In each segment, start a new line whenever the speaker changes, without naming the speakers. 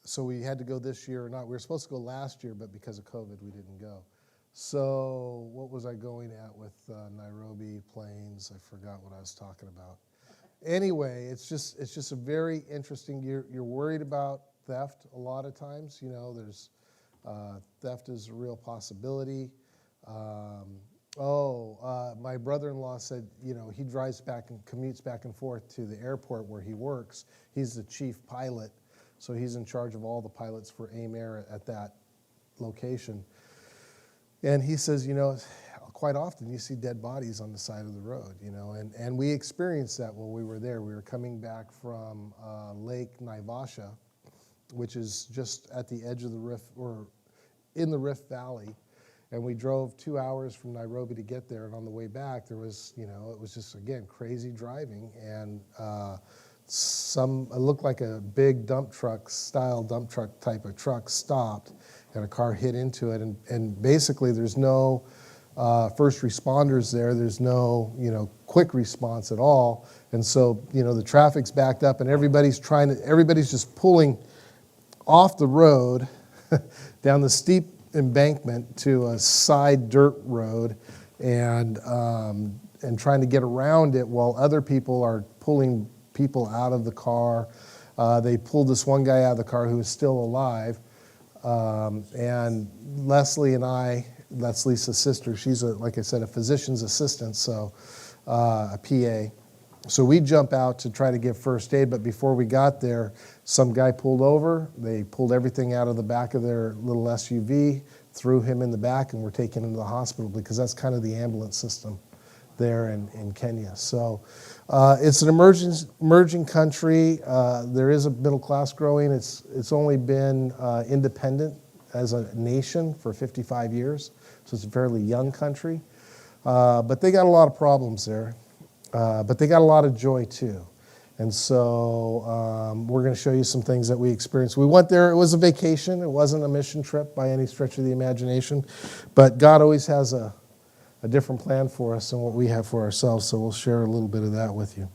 so we had to go this year or not. We were supposed to go last year, but because of COVID, we didn't go. So what was I going at with Nairobi planes? I forgot what I was talking about. Anyway, it's just a very interesting. You're worried about theft a lot of times. You know, there's theft is a real possibility. My brother-in-law said, you know, he drives back and commutes back and forth to the airport where he works. He's the chief pilot, so he's in charge of all the pilots for AIM Air at that location. And he says, you know, quite often you see dead bodies on the side of the road, you know, and we experienced that when we were there. We were coming back from Lake Naivasha, which is just at the edge of the Rift, or in the Rift Valley. And we drove 2 hours from Nairobi to get there, and on the way back, there was, you know, it was just, again, crazy driving, and it looked like a big dump truck type of truck stopped, and a car hit into it, and basically there's no first responders there, there's no, you know, quick response at all, and so, you know, the traffic's backed up, and everybody's just pulling off the road down the steep embankment to a side dirt road, and trying to get around it while other people are pulling people out of the car. They pulled this one guy out of the car who was still alive, and Leslie and I, that's Lisa's sister, she's like I said, a physician's assistant, so a PA. So we jump out to try to give first aid, but before we got there, some guy pulled over. They pulled everything out of the back of their little SUV, threw him in the back, and were taken into the hospital because that's kind of the ambulance system there in Kenya. So it's an emerging country. There is a middle class growing. It's only been independent as a nation for 55 years, so it's a fairly young country. But they got a lot of problems there. But they got a lot of joy too. And so we're going to show you some things that we experienced. We went there, it was a vacation, it wasn't a mission trip by any stretch of the imagination, but God always has a different plan for us than what we have for ourselves, so we'll share a little bit of that with you.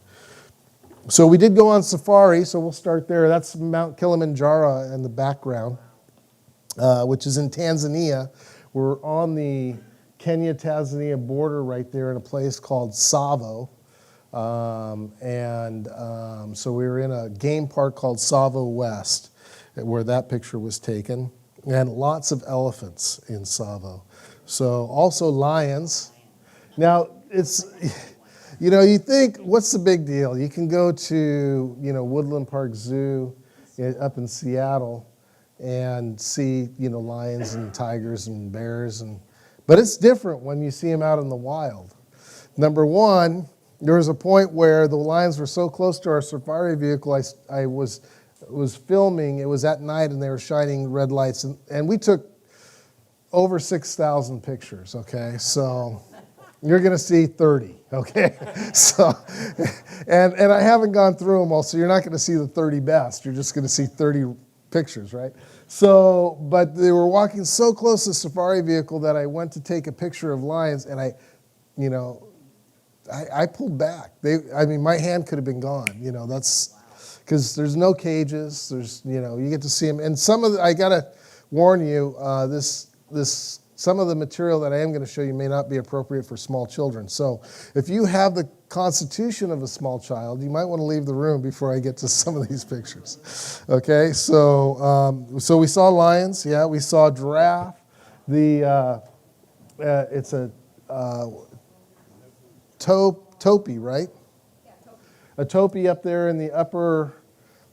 So we did go on safari, so we'll start there. That's Mount Kilimanjaro in the background, which is in Tanzania. We're on the Kenya-Tanzania border right there in a place called Tsavo. So we were in a game park called Tsavo West, where that picture was taken, and lots of elephants in Tsavo. So also lions. Now it's, you know, you think, what's the big deal? You can go to, you know, Woodland Park Zoo up in Seattle and see, you know, lions and tigers and bears, but it's different when you see them out in the wild. Number one, there was a point where the lions were so close to our safari vehicle, I was filming, it was at night and they were shining red lights, and we took over 6,000 pictures, okay? So you're gonna see 30, okay? So, and I haven't gone through them all, so you're not gonna see the 30 best, you're just gonna see 30 pictures, right? So, but they were walking so close to the safari vehicle that I went to take a picture of lions, and I pulled back. My hand could have been gone. You know, that's because there's no cages. There's, you know, you get to see them. And I gotta warn you, some of the material that I am going to show you may not be appropriate for small children. So if you have the constitution of a small child, you might want to leave the room before I get to some of these pictures. Okay, so we saw lions. Yeah, we saw giraffe. It's a topi, right? Yeah, topi. A topi up there in the upper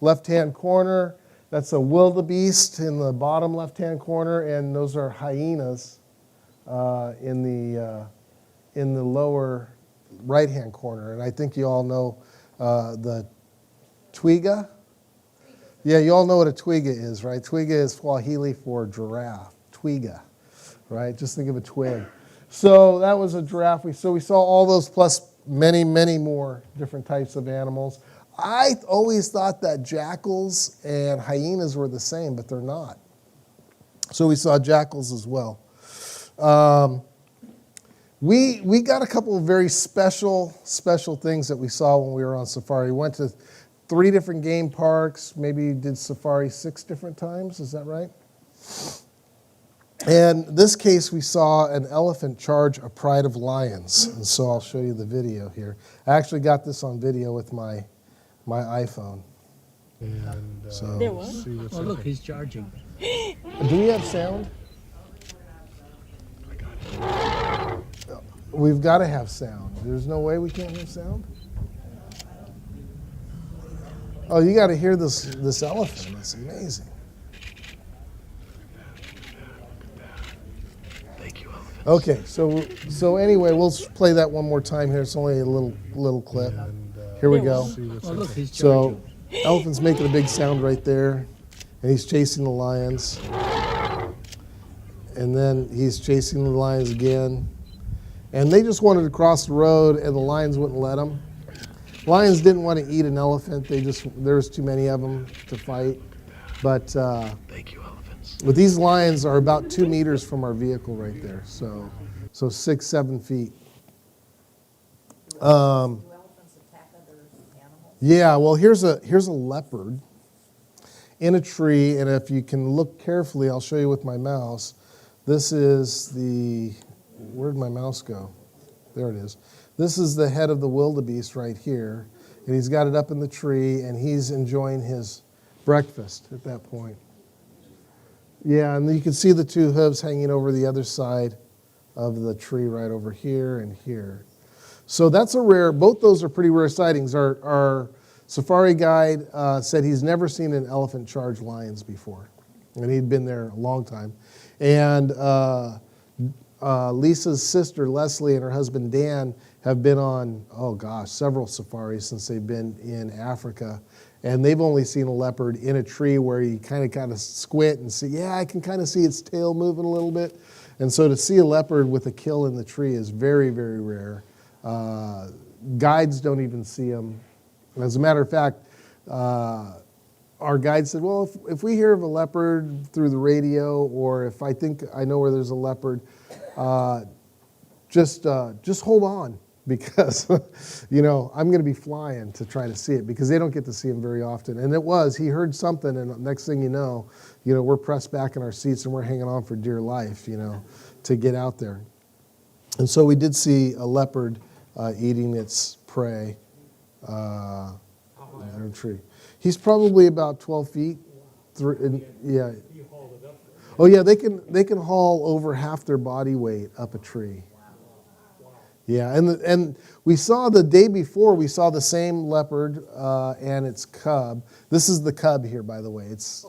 left-hand corner. That's a wildebeest in the bottom left-hand corner, and those are hyenas in the lower right-hand corner. And I think you all know the twiga. Yeah, you all know what a twiga is, right? Twiga is Swahili for giraffe. Twiga, right? Just think of a twig. So that was a giraffe. So we saw all those plus many, many more different types of animals. I always thought that jackals and hyenas were the same, but they're not. So we saw jackals as well. We got a couple of very special things that we saw when we were on safari. We went to 3 different game parks, maybe did safari 6 different times, is that right? And this case, we saw an elephant charge a pride of lions. And so I'll show you the video here. I actually got this on video with my iPhone.
And
So,
see what's
Oh, look, he's charging.
do we have sound? We've got to have sound. There's no way we can't have sound? Oh, you got to hear this elephant. It's amazing.
Thank you, elephant.
Okay, so anyway, we'll play that one more time here. It's only a little clip. Here we go.
See what's
Oh, look, he's
So,
charging.
elephant's making a big sound right there, and he's chasing the lions. And then he's chasing the lions again. And they just wanted to cross the road, and the lions wouldn't let them. Lions didn't want to eat an elephant. There was too many of them to fight. But
Thank you, elephants.
these lions are about 2 meters from our vehicle right there. So 6, 7 feet.
Do elephants attack other animals?
Yeah, well, here's a leopard in a tree, and if you can look carefully, I'll show you with my mouse. This is where'd my mouse go? There it is. This is the head of the wildebeest right here, and he's got it up in the tree, and he's enjoying his breakfast at that point. Yeah, and you can see the 2 hooves hanging over the other side of the tree right over here and here. So that's both those are pretty rare sightings. Our safari guide said he's never seen an elephant charge lions before, and he'd been there a long time. And Lisa's sister, Leslie, and her husband, Dan, have been on, several safaris since they've been in Africa. And they've only seen a leopard in a tree where you kind of squint and see, I can kind of see its tail moving a little bit. And so to see a leopard with a kill in the tree is very, very rare. Guides don't even see them. As a matter of fact, our guide said, well, if we hear of a leopard through the radio, or if I think I know where there's a leopard, just hold on, because I'm going to be flying to try to see it, because they don't get to see him very often. And he heard something, and next thing you know, we're pressed back in our seats and we're hanging on for dear life, to get out there. And so we did see a leopard eating its prey in a tree. He's probably about 12 feet. Yeah. Oh yeah, they can haul over half their body weight up a tree. Yeah, and we saw the day before, we saw the same leopard and its cub. This is the cub here, by the way. It's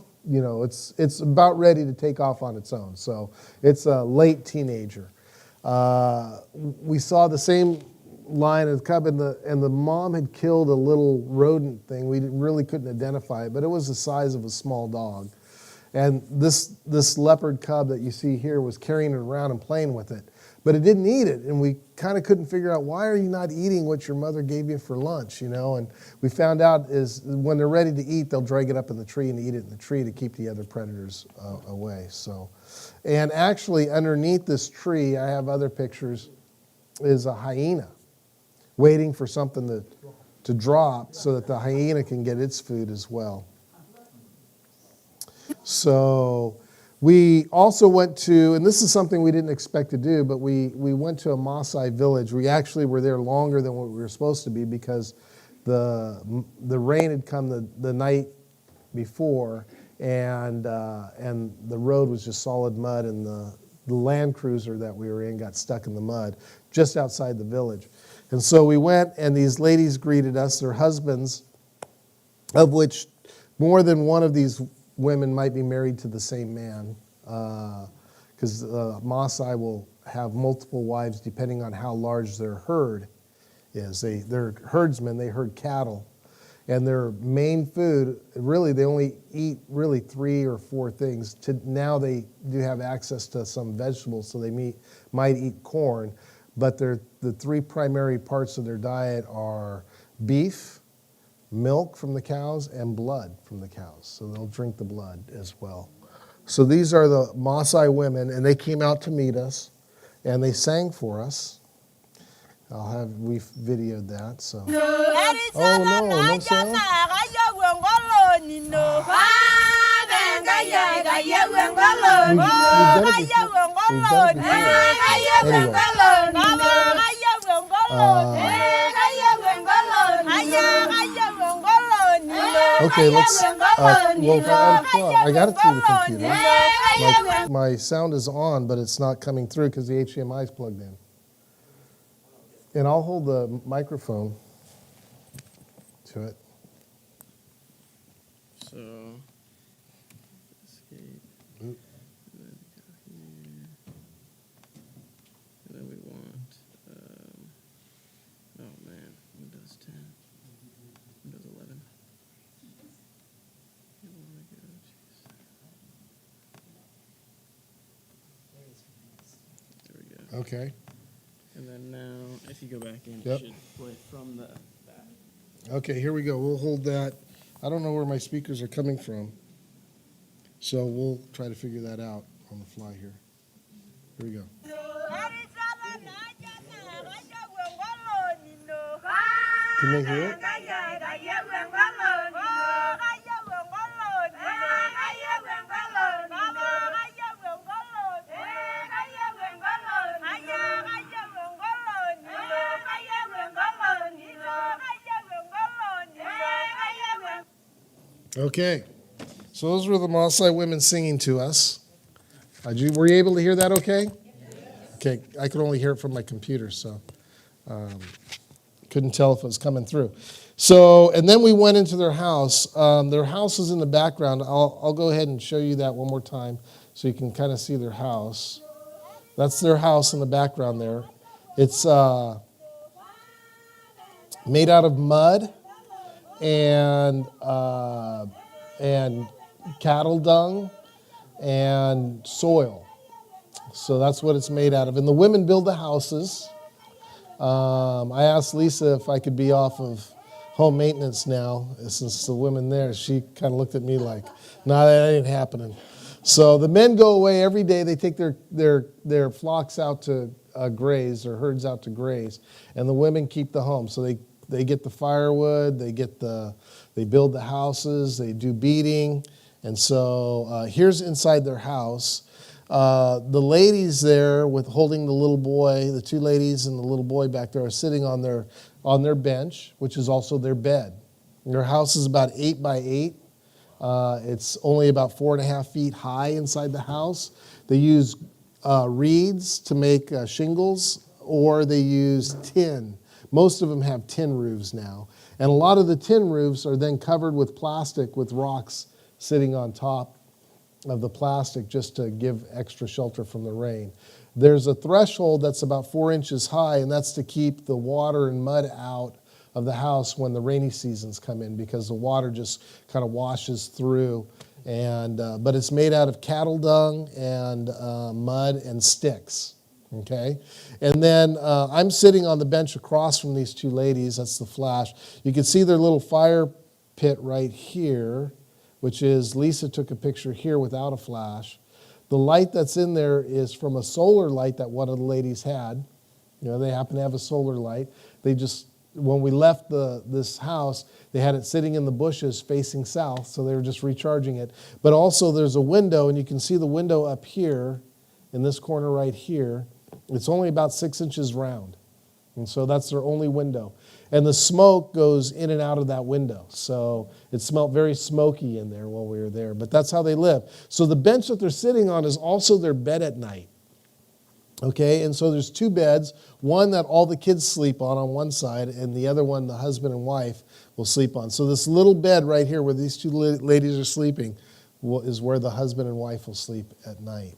about ready to take off on its own. So it's a late teenager. We saw the same lion and cub, and the mom had killed a little rodent thing. We really couldn't identify it, but it was the size of a small dog. And this leopard cub that you see here was carrying it around and playing with it, but it didn't eat it. And we kind of couldn't figure out, why are you not eating what your mother gave you for lunch, And we found out is when they're ready to eat, they'll drag it up in the tree and eat it in the tree to keep the other predators away. And actually underneath this tree, I have other pictures, is a hyena waiting for something to drop so that the hyena can get its food as well. So we also went to, and this is something we didn't expect to do, but we went to a Maasai Village. We actually were there longer than what we were supposed to be, because the rain had come the night before, and the road was just solid mud, and the Land Cruiser that we were in got stuck in the mud just outside the village. And so we went, and these ladies greeted us, their husbands, of which more than one of these women might be married to the same man, because Maasai will have multiple wives depending on how large their herd is. They're herdsmen, they herd cattle, and their main food, really they only eat really 3 or 4 things. Now they do have access to some vegetables, so they might eat corn, but the 3 primary parts of their diet are beef, milk from the cows, and blood from the cows. So they'll drink the blood as well. So these are the Maasai women, and they came out to meet us, and they sang for us. We've videoed that. So. Oh no, no sound. Okay, let's. Well, I got it through the computer. My sound is on, but it's not coming through because the HDMI is plugged in. And I'll hold the microphone to it.
So, escape.
Oop.
And then go here. And then we want, oh man, Windows 10, Windows 11. You wanna go, jeez. There we go.
Okay.
And then now, if you go back in,
Yep.
it should play from the back.
Okay, here we go. We'll hold that. I don't know where my speakers are coming from, so we'll try to figure that out on the fly here. Here we go. Can they hear it? Okay, so those were the Maasai women singing to us. Were you able to hear that okay? Okay, I could only hear it from my computer, so couldn't tell if it was coming through. So, and then we went into their house. Their house is in the background. I'll go ahead and show you that one more time so you can kind of see their house. That's their house in the background there. It's made out of mud and cattle dung and soil. So that's what it's made out of. And the women build the houses. I asked Lisa if I could be off of home maintenance now, since the women there. She kind of looked at me like, "No, that ain't happening." So the men go away every day. They take their flocks out to graze, or herds out to graze, and the women keep the home. So they get the firewood, they build the houses, they do beating, and so here's inside their house. The ladies there with holding the little boy, the two ladies and the little boy back there are sitting on their bench, which is also their bed. Their house is about 8 by 8. It's only about 4.5 feet high inside the house. They use reeds to make shingles, or they use tin. Most of them have tin roofs now. And a lot of the tin roofs are then covered with plastic with rocks sitting on top of the plastic just to give extra shelter from the rain. There's a threshold that's about 4 inches high, and that's to keep the water and mud out of the house when the rainy seasons come in, because the water just kind of washes through. And but it's made out of cattle dung and mud and sticks. Okay, and then I'm sitting on the bench across from these two ladies. That's the flash. You can see their little fire pit right here, which is, Lisa took a picture here without a flash. The light that's in there is from a solar light that one of the ladies had. You know, they happen to have a solar light. They just, when we left this house, they had it sitting in the bushes facing south, so they were just recharging it. But also there's a window, and you can see the window up here in this corner right here. It's only about 6 inches round. And so that's their only window. And the smoke goes in and out of that window. So it smelled very smoky in there while we were there. But that's how they live. So the bench that they're sitting on is also their bed at night. Okay, and so there's two beds, one that all the kids sleep on one side, and the other one the husband and wife will sleep on. So this little bed right here where these two ladies are sleeping is where the husband and wife will sleep at night.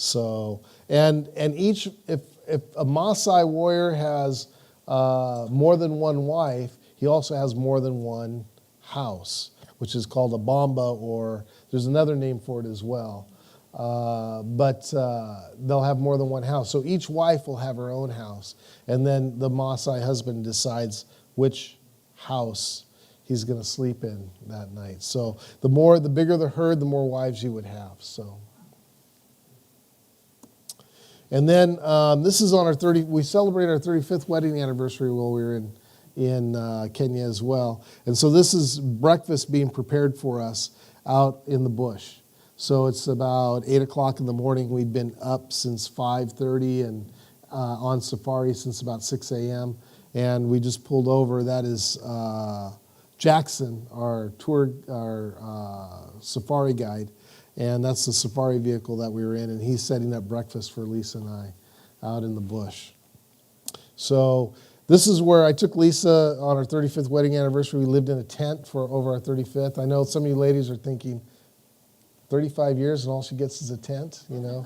So, and each, if a Maasai warrior has more than one wife, he also has more than one house, which is called a bamba, or there's another name for it as well. But they'll have more than one house. So each wife will have her own house. And then the Maasai husband decides which house he's going to sleep in that night. So the bigger the herd, the more wives you would have. So. And then this is on we celebrated our 35th wedding anniversary while we were in Kenya as well. And so this is breakfast being prepared for us out in the bush. So it's about 8 o'clock in the morning. We'd been up since 5:30 and on safari since about 6 a.m. And we just pulled over. That is Jackson, our safari guide. And that's the safari vehicle that we were in. And he's setting up breakfast for Lisa and I out in the bush. So this is where I took Lisa on our 35th wedding anniversary. We lived in a tent for over our 35th. I know some of you ladies are thinking, 35 years and all she gets is a tent, you know.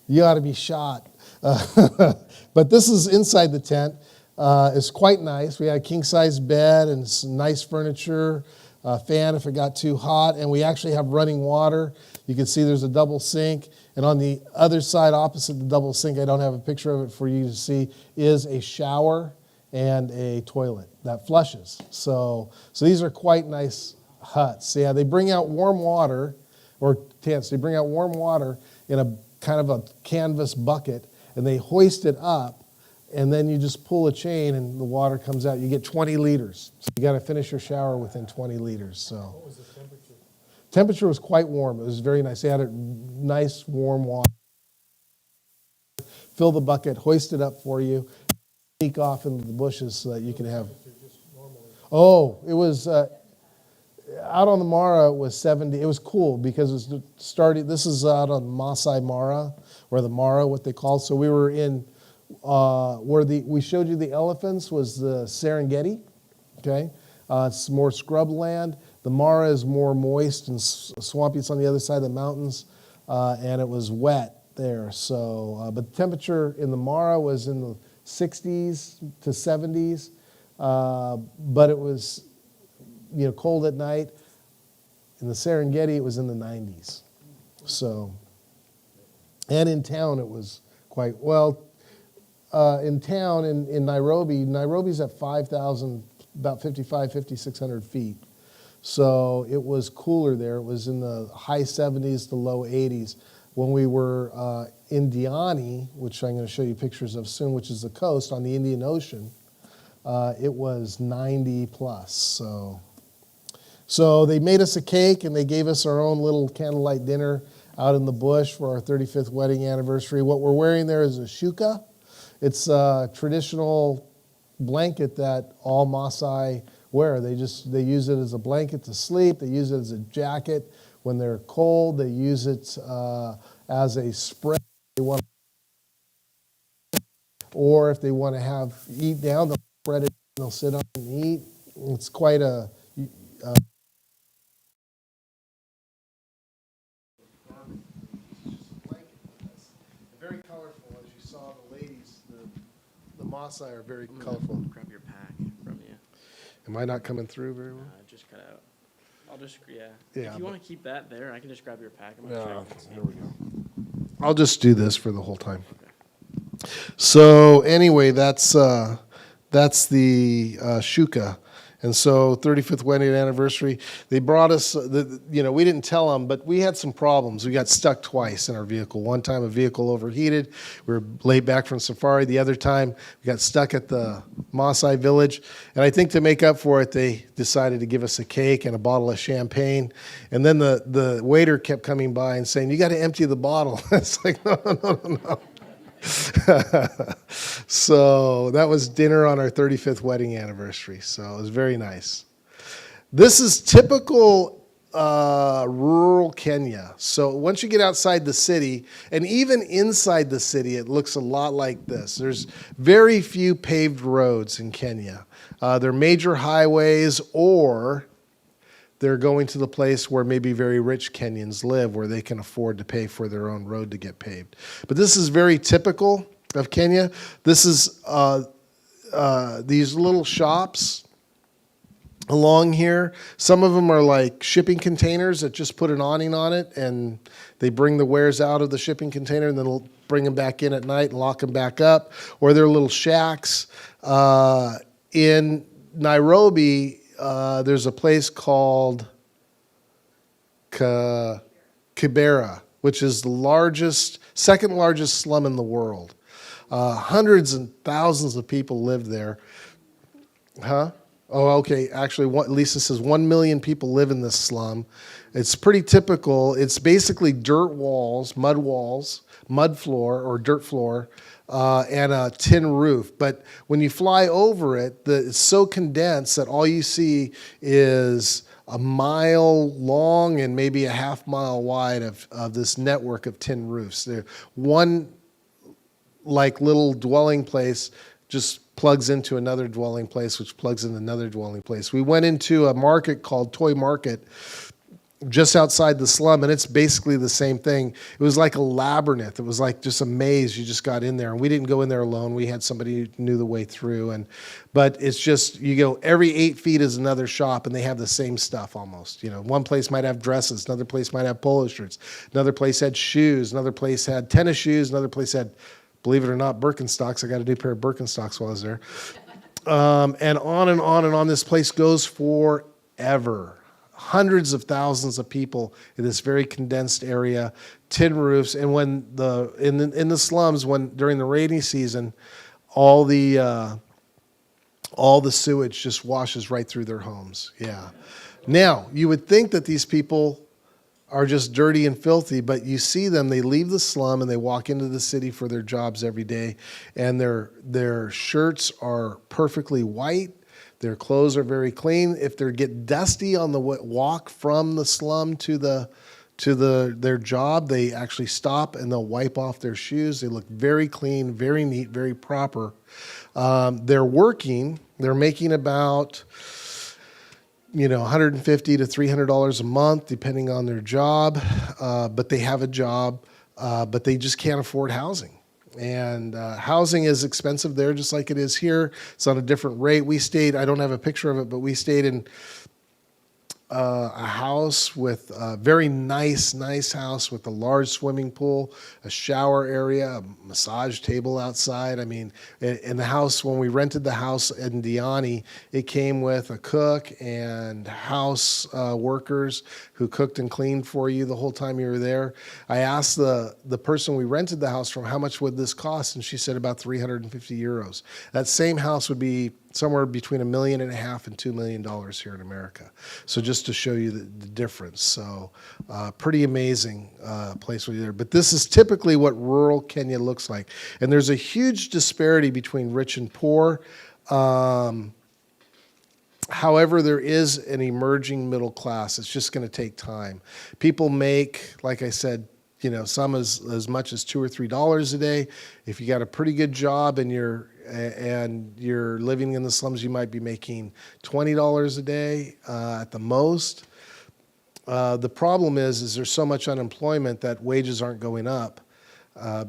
You ought to be shot. But this is inside the tent. It's quite nice. We had a king-size bed and some nice furniture, a fan if it got too hot, and we actually have running water. You can see there's a double sink, and on the other side opposite the double sink, I don't have a picture of it for you to see, is a shower and a toilet that flushes. So these are quite nice huts. Yeah, they bring out warm water, or tents. They bring out warm water in a kind of a canvas bucket, and they hoist it up, and then you just pull a chain, and the water comes out. You get 20 liters. So you got to finish your shower within 20 liters. So
What was the temperature?
temperature was quite warm. It was very nice. They had a nice warm water. Fill the bucket, hoist it up for you, sneak off into the bushes so that you can have. Oh, it was. Out on the Mara, it was 70. It was cool because it was started. This is out on Maasai Mara, or the Mara, what they call. So we were in where we showed you the elephants was the Serengeti. Okay, it's more scrub land. The Mara is more moist and swampy. It's on the other side of the mountains, and it was wet there. So, but the temperature in the Mara was in the 60s to 70s, but it was, you know, cold at night. In the Serengeti, it was in the 90s. So, and in town, it was quite, well, in town, in Nairobi's at 5,000, about 5,600 feet. So it was cooler there. It was in the high 70s to low 80s. When we were in Diani, which I'm going to show you pictures of soon, which is the coast on the Indian Ocean, it was 90 plus. So they made us a cake, and they gave us our own little candlelight dinner out in the bush for our 35th wedding anniversary. What we're wearing there is a shuka. It's a traditional blanket that all Maasai wear. They use it as a blanket to sleep. They use it as a jacket when they're cold. They use it as a spread. Or if they want to eat down, they'll spread it. They'll sit on and eat. It's quite a very colorful, as you saw the ladies. The Maasai are very colorful.
Grab your pack from you.
Am I not coming through very well?
Just cut out. I'll just, yeah.
Yeah,
If you want to keep that there, I can just grab your pack. I'm
Yeah,
gonna check.
there we go. I'll just do this for the whole time. So anyway, that's the shuka. And so 35th wedding anniversary, they brought us, we didn't tell them, but we had some problems. We got stuck twice in our vehicle. One time a vehicle overheated. We were laid back from safari. The other time we got stuck at the Maasai Village. And I think to make up for it, they decided to give us a cake and a bottle of champagne. And then the waiter kept coming by and saying, "You got to empty the bottle." It's like, no. So that was dinner on our 35th wedding anniversary. So it was very nice. This is typical rural Kenya. So once you get outside the city, and even inside the city, it looks a lot like this. There's very few paved roads in Kenya. They're major highways, or they're going to the place where maybe very rich Kenyans live, where they can afford to pay for their own road to get paved. But this is very typical of Kenya. This is these little shops along here. Some of them are like shipping containers that just put an awning on it, and they bring the wares out of the shipping container, and then they'll bring them back in at night and lock them back up. Or they're little shacks. In Nairobi, there's a place called Kibera, which is the second largest slum in the world. Hundreds and thousands of people live there. Huh? Oh, okay. Actually, Lisa says 1 million people live in this slum. It's pretty typical. It's basically dirt walls, mud floor or dirt floor, and a tin roof. But when you fly over it, it's so condensed that all you see is a mile long and maybe a half mile wide of this network of tin roofs. One like little dwelling place just plugs into another dwelling place, which plugs in another dwelling place. We went into a market called Toy Market just outside the slum, and it's basically the same thing. It was like a labyrinth. It was like just a maze. You just got in there, and we didn't go in there alone. We had somebody who knew the way through. But it's just, you go, every 8 feet is another shop, and they have the same stuff almost. You know, one place might have dresses, another place might have polo shirts, another place had shoes, another place had tennis shoes, another place had, believe it or not, Birkenstocks. I got a new pair of Birkenstocks while I was there. And on and on and on. This place goes forever. Hundreds of thousands of people in this very condensed area, tin roofs. And when in the slums, during the rainy season, all the sewage just washes right through their homes. Yeah. Now, you would think that these people are just dirty and filthy, but you see them, they leave the slum and they walk into the city for their jobs every day, and their shirts are perfectly white, their clothes are very clean. If they get dusty on the walk from the slum to their job, they actually stop and they'll wipe off their shoes. They look very clean, very neat, very proper. They're making about $150 to $300 a month, depending on their job. But they have a job, but they just can't afford housing. And housing is expensive there, just like it is here. It's on a different rate. We stayed, I don't have a picture of it, but we stayed in a house with a very nice house with a large swimming pool, a shower area, a massage table outside. I mean, in the house, when we rented the house in Diani, it came with a cook and house workers who cooked and cleaned for you the whole time you were there. I asked the person we rented the house from, how much would this cost? And she said about 350 euros. That same house would be somewhere between $1.5 million and $2 million here in America. So just to show you the difference. So pretty amazing place where you're there. But this is typically what rural Kenya looks like. And there's a huge disparity between rich and poor. However, there is an emerging middle class. It's just going to take time. People make, like I said, some as much as $2 or $3 a day. If you got a pretty good job and you're living in the slums, you might be making $20 a day at the most. The problem is there's so much unemployment that wages aren't going up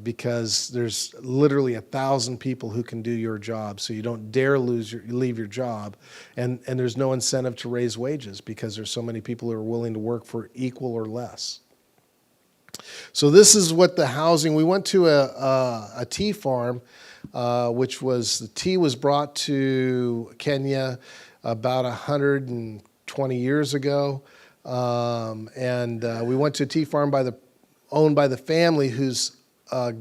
because there's literally 1,000 people who can do your job. So you don't dare leave your job, and there's no incentive to raise wages because there's so many people who are willing to work for equal or less. So this is what the housing. We went to a tea farm. The tea was brought to Kenya about 120 years ago. We went to a tea farm owned by the family whose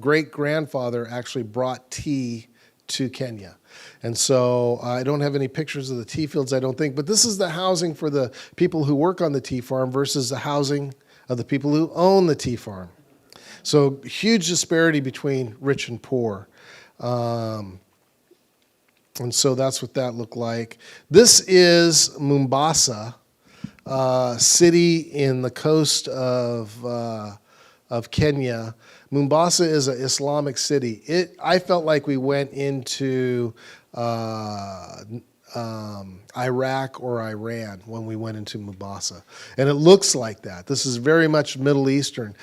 great-grandfather actually brought tea to Kenya. And so I don't have any pictures of the tea fields, I don't think, but this is the housing for the people who work on the tea farm versus the housing of the people who own the tea farm. So huge disparity between rich and poor. And so that's what that looked like. This is Mombasa, city in the coast of Kenya. Mombasa is an Islamic city. I felt like we went into Iraq or Iran when we went into Mombasa. And it looks like that. This is very much Middle Eastern.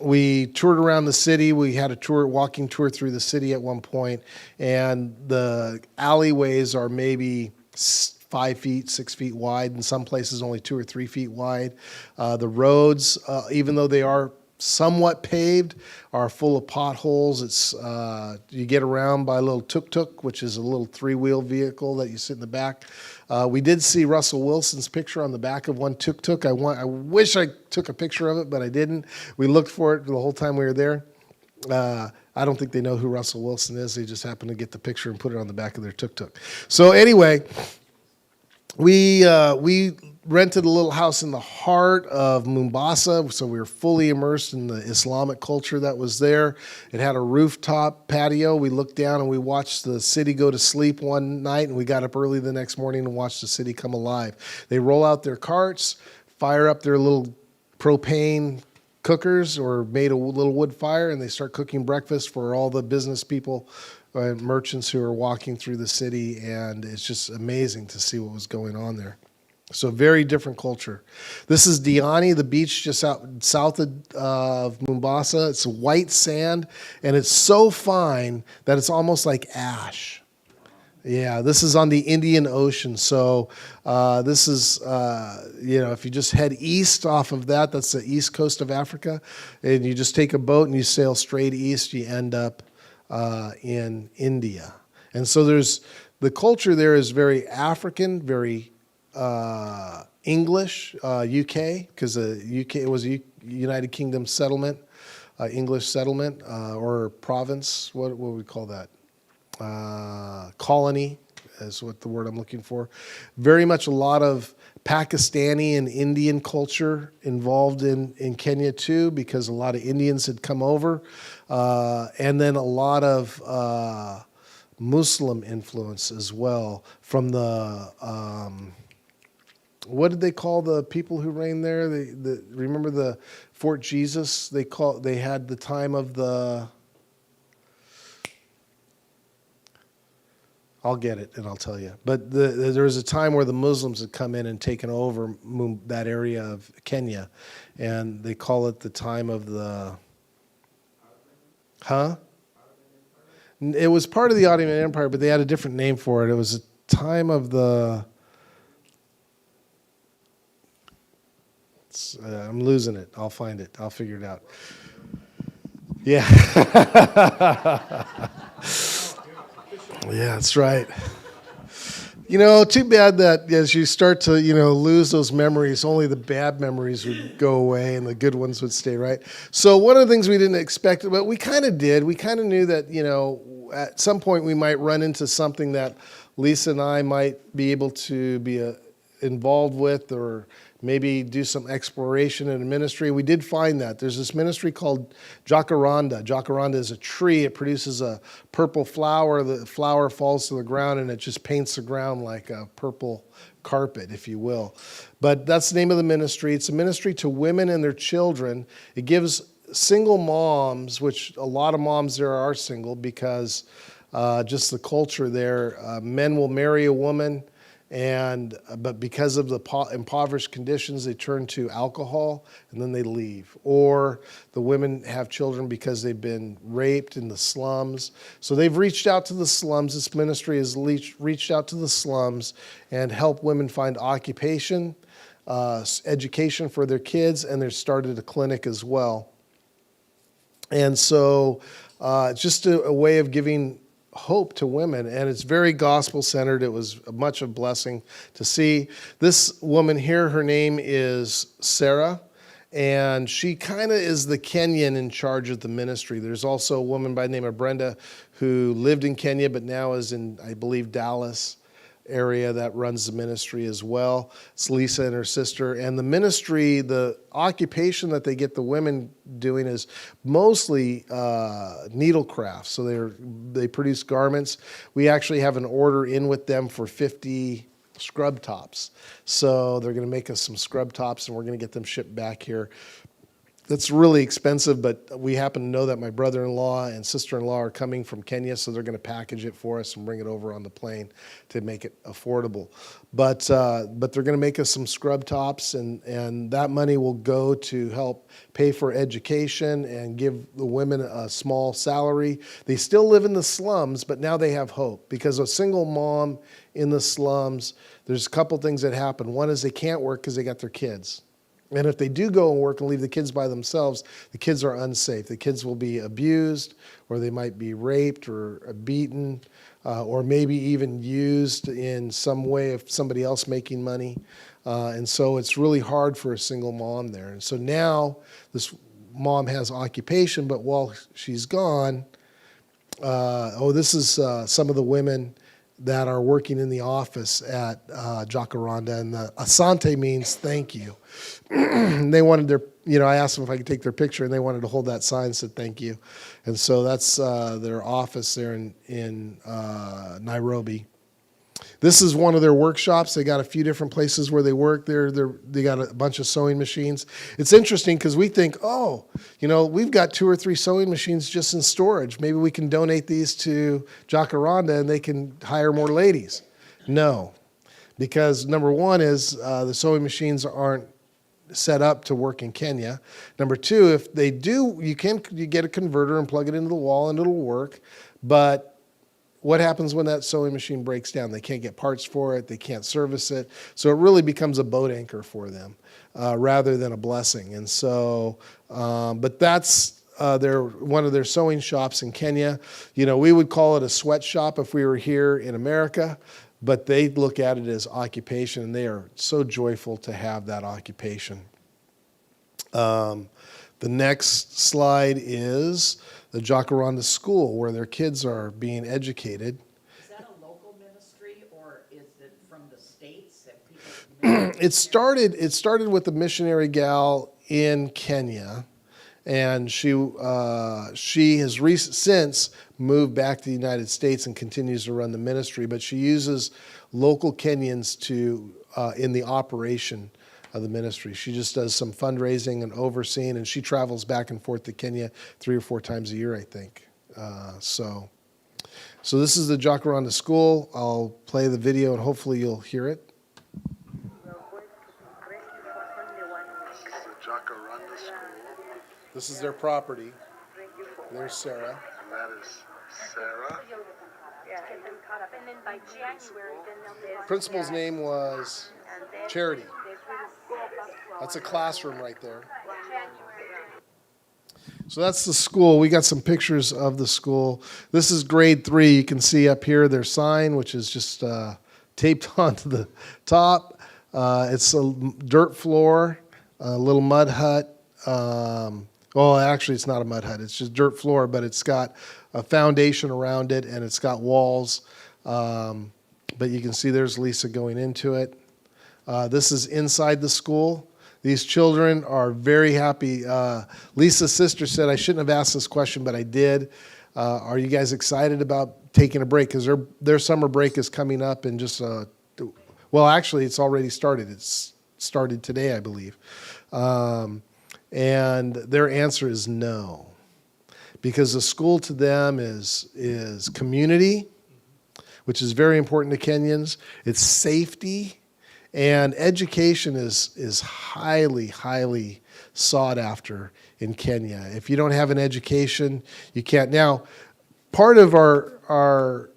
We toured around the city. We had a walking tour through the city at one point, and the alleyways are maybe 5 feet, 6 feet wide, in some places only 2 or 3 feet wide. The roads, even though they are somewhat paved, are full of potholes. It's you get around by a little tuk-tuk, which is a little 3-wheel vehicle that you sit in the back. We did see Russell Wilson's picture on the back of one tuk-tuk. I wish I took a picture of it, but I didn't. We looked for it the whole time we were there. I don't think they know who Russell Wilson is. They just happen to get the picture and put it on the back of their tuk-tuk. So anyway, we rented a little house in the heart of Mombasa, so we were fully immersed in the Islamic culture that was there. It had a rooftop patio. We looked down and we watched the city go to sleep one night, and we got up early the next morning and watched the city come alive. They roll out their carts, fire up their little propane cookers or made a little wood fire, and they start cooking breakfast for all the business people and merchants who are walking through the city, and it's just amazing to see what was going on there. So very different culture. This is Diani the Beach, just out south of Mombasa. It's white sand, and it's so fine that it's almost like ash. Yeah, this is on the Indian Ocean. So this is, if you just head east off of that, that's the east coast of Africa, and you just take a boat and you sail straight east, you end up in India. And so the culture there is very African, very English, UK, because the UK was a United Kingdom settlement, English settlement or province. What would we call that? Colony is what the word I'm looking for. Very much a lot of Pakistani and Indian culture involved in Kenya too, because a lot of Indians had come over, and then a lot of Muslim influence as well from the what did they call the people who reigned there? Remember the Fort Jesus? They had the time of the. I'll get it and I'll tell you. But there was a time where the Muslims had come in and taken over that area of Kenya, and they call it the time of the. Huh? It was part of the Ottoman Empire, but they had a different name for it. It was a time of the. I'm losing it. I'll find it. I'll figure it out. Yeah. Yeah, that's right. Too bad that as you start to, lose those memories, only the bad memories would go away and the good ones would stay, right? So one of the things we didn't expect, but we kind of did, we kind of knew that, at some point we might run into something that Lisa and I might be able to be involved with, or maybe do some exploration in a ministry. We did find that. There's this ministry called Jockaronda. Jockaronda is a tree. It produces a purple flower. The flower falls to the ground, and it just paints the ground like a purple carpet, if you will. But that's the name of the ministry. It's a ministry to women and their children. It gives single moms, which a lot of moms there are single because just the culture there, men will marry a woman, but because of the impoverished conditions, they turn to alcohol and then they leave. Or the women have children because they've been raped in the slums. So they've reached out to the slums. This ministry has reached out to the slums and helped women find occupation, education for their kids, and they've started a clinic as well. And so it's just a way of giving hope to women, and it's very gospel-centered. It was much a blessing to see. This woman here, her name is Sarah, and she kind of is the Kenyan in charge of the ministry. There's also a woman by the name of Brenda who lived in Kenya but now is in, I believe, Dallas area that runs the ministry as well. It's Lisa and her sister. And the ministry, the occupation that they get the women doing is mostly needle crafts. So they produce garments. We actually have an order in with them for 50 scrub tops. So they're going to make us some scrub tops, and we're going to get them shipped back here. That's really expensive, but we happen to know that my brother-in-law and sister-in-law are coming from Kenya, so they're going to package it for us and bring it over on the plane to make it affordable. But they're going to make us some scrub tops, and that money will go to help pay for education and give the women a small salary. They still live in the slums, but now they have hope, because a single mom in the slums, there's a couple things that happen. One is they can't work because they got their kids. And if they do go and work and leave the kids by themselves, the kids are unsafe. The kids will be abused, or they might be raped or beaten, or maybe even used in some way of somebody else making money. And so it's really hard for a single mom there. And so now this mom has occupation, but while she's gone, This is some of the women that are working in the office at Jockaronda, and the asante means thank you. And they wanted their, I asked them if I could take their picture, and they wanted to hold that sign that said thank you. And so that's their office there in Nairobi. This is one of their workshops. They got a few different places where they work. They got a bunch of sewing machines. It's interesting because we think, we've got 2 or 3 sewing machines just in storage. Maybe we can donate these to Jockaronda and they can hire more ladies. No, because number one is the sewing machines aren't set up to work in Kenya. Number two, if they do, you get a converter and plug it into the wall and it'll work. But what happens when that sewing machine breaks down? They can't get parts for it. They can't service it. So it really becomes a boat anchor for them rather than a blessing. And so, but that's one of their sewing shops in Kenya. We would call it a sweatshop if we were here in America, but they look at it as occupation, and they are so joyful to have that occupation. The next slide is the Jockaronda School, where their kids are being educated.
Is that a local ministry, or is it from the States that people?
It started with a missionary gal in Kenya, and she has since moved back to the United States and continues to run the ministry, but she uses local Kenyans in the operation of the ministry. She just does some fundraising and overseeing, and she travels back and forth to Kenya 3 or 4 times a year, I think. So this is the Jockaronda School. I'll play the video, and hopefully you'll hear it. Jockaronda School. This is their property. There's Sarah. And that is Sarah.
And then by January, then they'll be
Principal's name was Charity. That's a classroom right there. So that's the school. We got some pictures of the school. This is grade 3. You can see up here their sign, which is just taped onto the top. It's a dirt floor, a little mud hut. Actually, it's not a mud hut. It's just dirt floor, but it's got a foundation around it, and it's got walls. But you can see there's Lisa going into it. This is inside the school. These children are very happy. Lisa's sister said, I shouldn't have asked this question, but I did. Are you guys excited about taking a break? Because their summer break is coming up in just, actually, it's already started. It's started today, I believe. And their answer is no. Because the school to them is community, which is very important to Kenyans. It's safety. And education is highly, highly sought after in Kenya. If you don't have an education, you can't. Now, part of our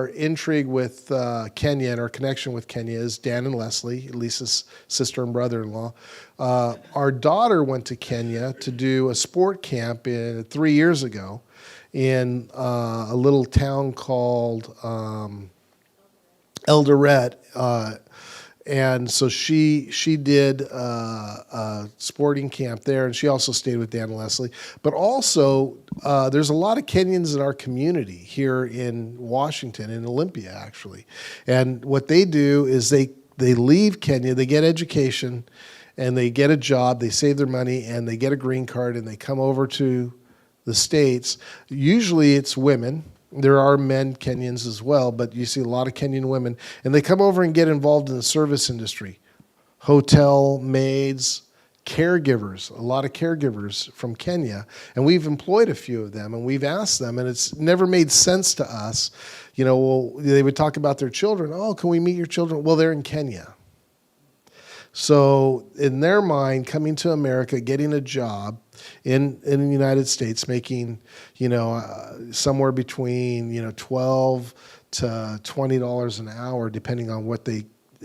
intrigue with Kenya and our connection with Kenya is Dan and Leslie, Lisa's sister and brother-in-law. Our daughter went to Kenya to do a sport camp 3 years ago in a little town called Eldoret, and so she did a sporting camp there, and she also stayed with Dan and Leslie. But also, there's a lot of Kenyans in our community here in Washington, in Olympia, actually. And what they do is they leave Kenya, they get education, and they get a job, they save their money, and they get a green card, and they come over to the States. Usually it's women. There are men Kenyans as well, but you see a lot of Kenyan women. And they come over and get involved in the service industry. Hotel maids, caregivers, a lot of caregivers from Kenya. And we've employed a few of them, and we've asked them, and it's never made sense to us. They would talk about their children. Oh, can we meet your children? Well, they're in Kenya. So in their mind, coming to America, getting a job in the United States, making, somewhere between, $12 to $20 an hour, depending on what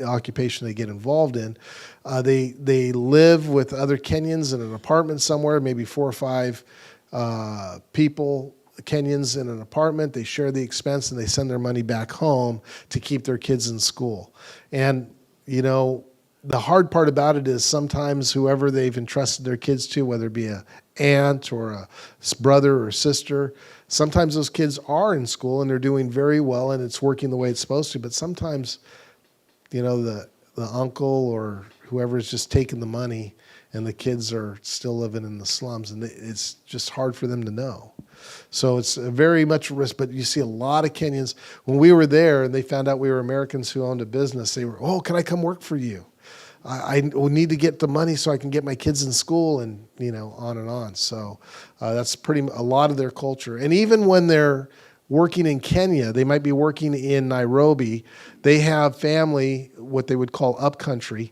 occupation they get involved in. They live with other Kenyans in an apartment somewhere, maybe 4 or 5 people, Kenyans in an apartment. They share the expense, and they send their money back home to keep their kids in school. And, the hard part about it is sometimes whoever they've entrusted their kids to, whether it be a aunt or a brother or sister, sometimes those kids are in school and they're doing very well and it's working the way it's supposed to. But sometimes, the uncle or whoever is just taking the money and the kids are still living in the slums, and it's just hard for them to know. So it's very much a risk, but you see a lot of Kenyans. When we were there and they found out we were Americans who owned a business, they were, oh, can I come work for you? I need to get the money so I can get my kids in school, and on and on. So that's a lot of their culture. And even when they're working in Kenya, they might be working in Nairobi, they have family, what they would call upcountry,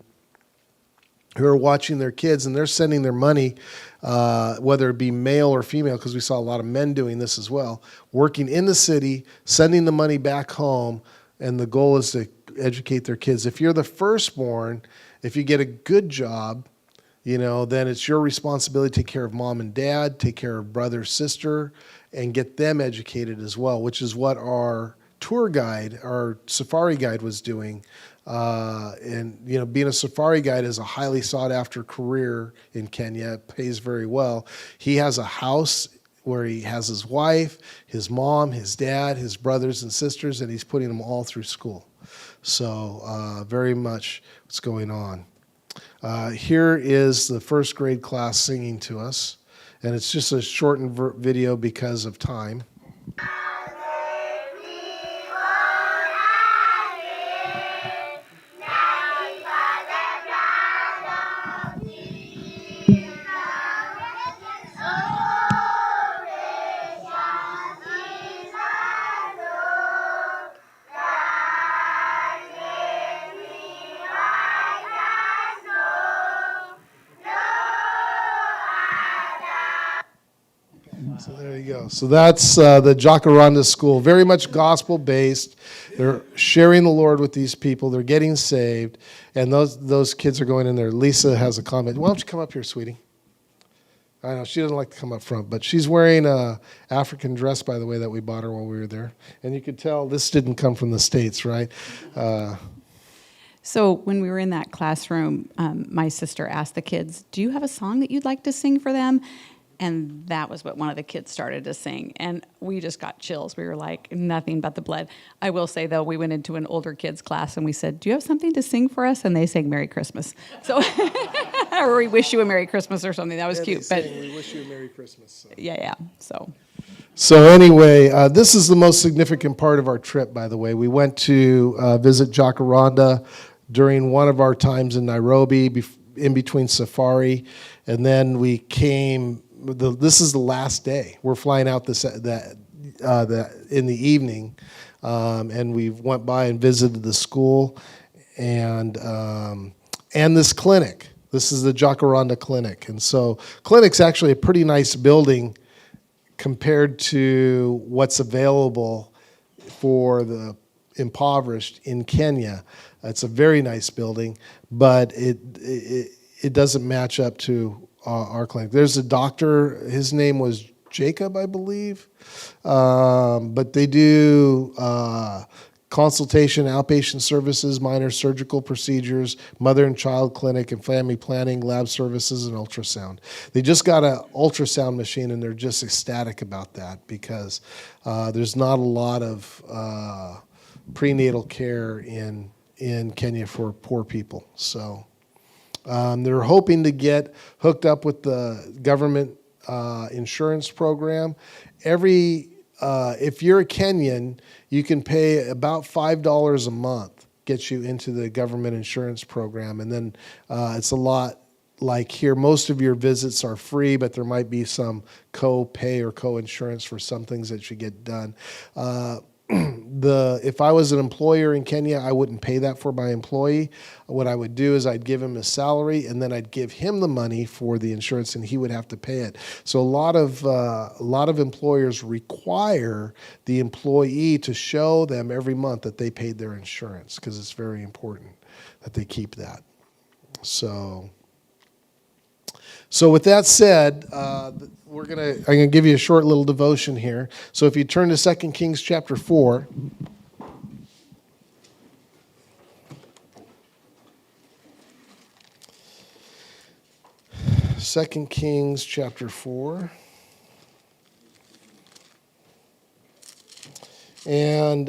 who are watching their kids, and they're sending their money, whether it be male or female, because we saw a lot of men doing this as well, working in the city, sending the money back home, and the goal is to educate their kids. If you're the firstborn, if you get a good job, then it's your responsibility to take care of mom and dad, take care of brother, sister, and get them educated as well, which is what our tour guide, our safari guide was doing. And being a safari guide is a highly sought after career in Kenya. It pays very well. He has a house where he has his wife, his mom, his dad, his brothers and sisters, and he's putting them all through school. So very much what's going on. Here is the first grade class singing to us, and it's just a shortened video because of time. So there you go. So that's the Jockaronda School, very much gospel-based. They're sharing the Lord with these people. They're getting saved, and those kids are going in there. Lisa has a comment. Why don't you come up here, sweetie? I know she doesn't like to come up front, but she's wearing a African dress, by the way, that we bought her while we were there. And you could tell this didn't come from the States, right?
So when we were in that classroom, my sister asked the kids, do you have a song that you'd like to sing for them? And that was what one of the kids started to sing. And we just got chills. We were like, nothing but the blood. I will say, though, we went into an older kids class and we said, do you have something to sing for us? And they sang Merry Christmas. So, or we wish you a Merry Christmas or something. That was cute. But
we wish you a Merry Christmas. So.
Yeah.
So anyway, this is the most significant part of our trip, by the way. We went to visit Jockaronda during one of our times in Nairobi, in between safari, and then we came. This is the last day. We're flying out in the evening, and we went by and visited the school and this clinic. This is the Jockaronda Clinic, and so clinic's actually a pretty nice building compared to what's available for the impoverished in Kenya. It's a very nice building, but it doesn't match up to our clinic. There's a doctor, his name was Jacob, I believe, but they do consultation, outpatient services, minor surgical procedures, mother and child clinic, and family planning, lab services, and ultrasound. They just got an ultrasound machine, and they're just ecstatic about that because there's not a lot of prenatal care in Kenya for poor people. So they're hoping to get hooked up with the government insurance program. If you're a Kenyan, you can pay about $5 a month, gets you into the government insurance program. And then it's a lot like here. Most of your visits are free, but there might be some co-pay or co-insurance for some things that you get done. If I was an employer in Kenya, I wouldn't pay that for my employee. What I would do is I'd give him his salary, and then I'd give him the money for the insurance, and he would have to pay it. So a lot of employers require the employee to show them every month that they paid their insurance because it's very important that they keep that. So with that said, I'm gonna give you a short little devotion here. So if you turn to 2 Kings chapter 4. 2 Kings chapter 4. And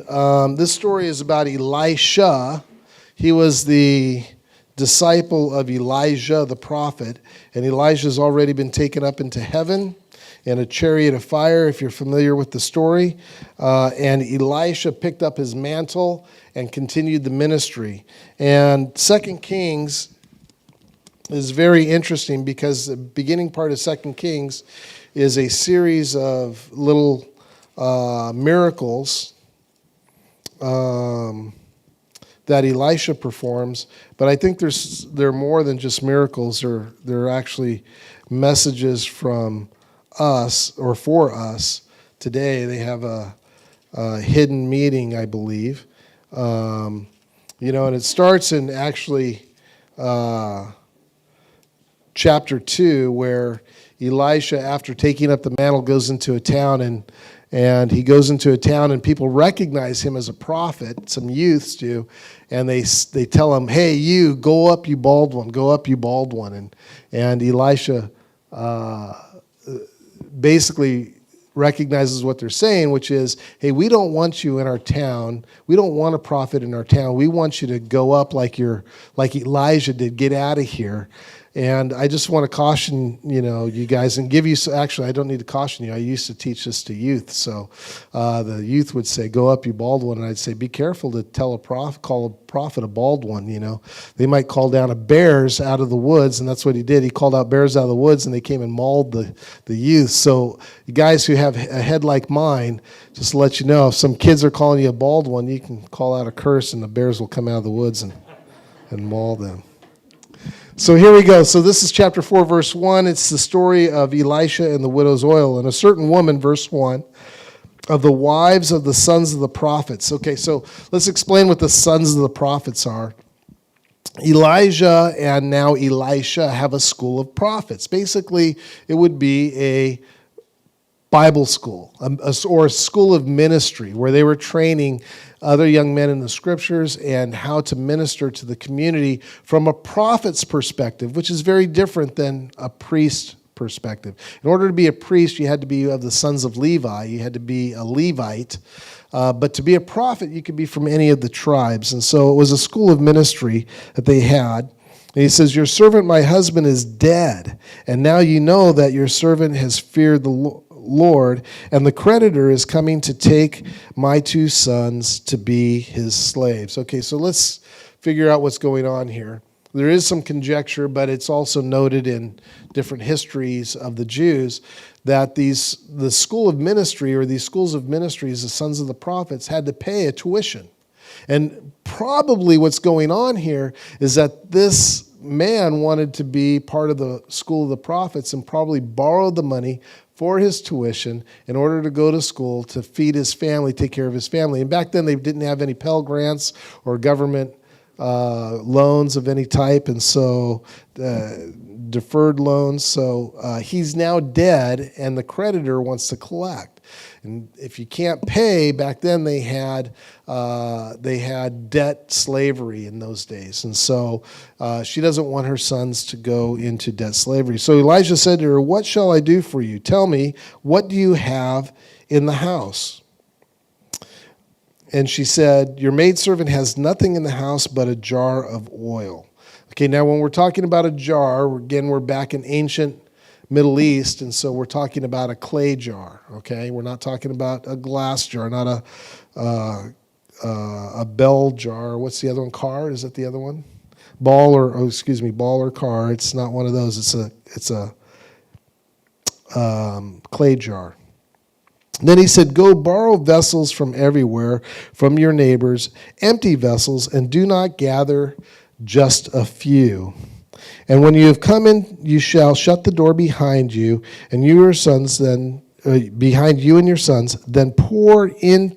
this story is about Elisha. He was the disciple of Elijah the prophet, and Elijah's already been taken up into heaven in a chariot of fire, if you're familiar with the story. And Elisha picked up his mantle and continued the ministry. And 2 Kings is very interesting because the beginning part of 2 Kings is a series of little miracles that Elisha performs, but I think they're more than just miracles. They're actually messages from us or for us today. They have a hidden meaning, I believe. And it starts in actually chapter 2, where Elisha, after taking up the mantle, goes into a town, and he goes into a town, and people recognize him as a prophet. Some youths do, and they tell him, "Hey, you, go up, you bald one, go up, you bald one." And Elisha basically recognizes what they're saying, which is, "Hey, we don't want you in our town. We don't want a prophet in our town. We want you to go up like Elijah did. Get out of here." And I just want to caution, you guys, and give you. Actually, I don't need to caution you. I used to teach this to youth. So the youth would say, "Go up, you bald one," and I'd say, "Be careful to call a prophet a bald one." They might call down bears out of the woods, and that's what he did. He called out bears out of the woods, and they came and mauled the youth. So you guys who have a head like mine, just to let you know, if some kids are calling you a bald one, you can call out a curse, and the bears will come out of the woods and maul them. So here we go. So this is chapter 4, verse 1. It's the story of Elisha and the widow's oil. And a certain woman, verse 1, of the wives of the sons of the prophets. Okay, so let's explain what the sons of the prophets are. Elijah and now Elisha have a school of prophets. Basically, it would be a Bible school or a school of ministry where they were training other young men in the scriptures and how to minister to the community from a prophet's perspective, which is very different than a priest perspective. In order to be a priest, you had to be of the sons of Levi. You had to be a Levite. But to be a prophet, you could be from any of the tribes. And so it was a school of ministry that they had. And he says, "Your servant, my husband, is dead. And now you know that your servant has feared the Lord, and the creditor is coming to take my 2 sons to be his slaves." Okay, so let's figure out what's going on here. There is some conjecture, but it's also noted in different histories of the Jews that the school of ministry, or these schools of ministries, the sons of the prophets, had to pay a tuition. And probably what's going on here is that this man wanted to be part of the school of the prophets and probably borrowed the money for his tuition in order to go to school, to feed his family, take care of his family. And back then they didn't have any Pell Grants or government loans of any type, and so deferred loans. So he's now dead, and the creditor wants to collect. And if you can't pay, back then they had debt slavery in those days. And so she doesn't want her sons to go into debt slavery. So Elijah said to her, "What shall I do for you? Tell me, what do you have in the house?" And she said, "Your maidservant has nothing in the house but a jar of oil." Okay, now when we're talking about a jar, again, we're back in ancient Middle East, and so we're talking about a clay jar, okay? We're not talking about a glass jar, not a bell jar. What's the other one? Car? Is that the other one? Ball or car. It's not one of those. It's a clay jar. Then he said, "Go borrow vessels from everywhere, from your neighbors, empty vessels, and do not gather just a few. And when you have come in, you shall shut the door behind you, and your sons then behind you and your sons, then pour in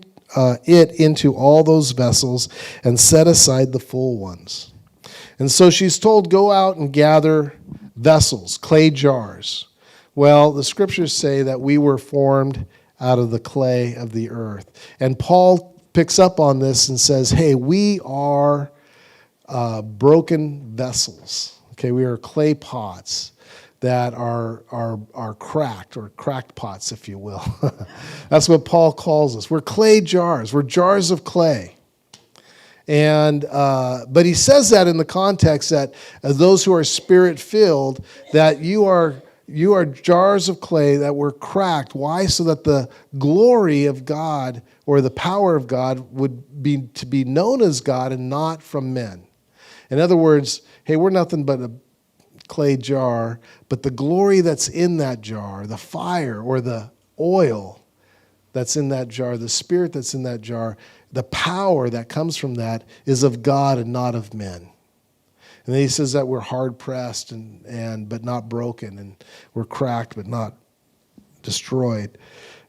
it into all those vessels, and set aside the full ones." And so she's told, go out and gather vessels, clay jars. Well, the scriptures say that we were formed out of the clay of the earth. And Paul picks up on this and says, hey, we are broken vessels. Okay, we are clay pots that are cracked, or cracked pots, if you will. That's what Paul calls us. We're clay jars. We're jars of clay. And but he says that in the context that those who are spirit-filled, that you are jars of clay that were cracked. Why? So that the glory of God, or the power of God, would be to be known as God and not from men. In other words, hey, we're nothing but a clay jar, but the glory that's in that jar, the fire or the oil that's in that jar, the spirit that's in that jar, the power that comes from that is of God and not of men. And then he says that we're hard pressed and but not broken, and we're cracked but not destroyed.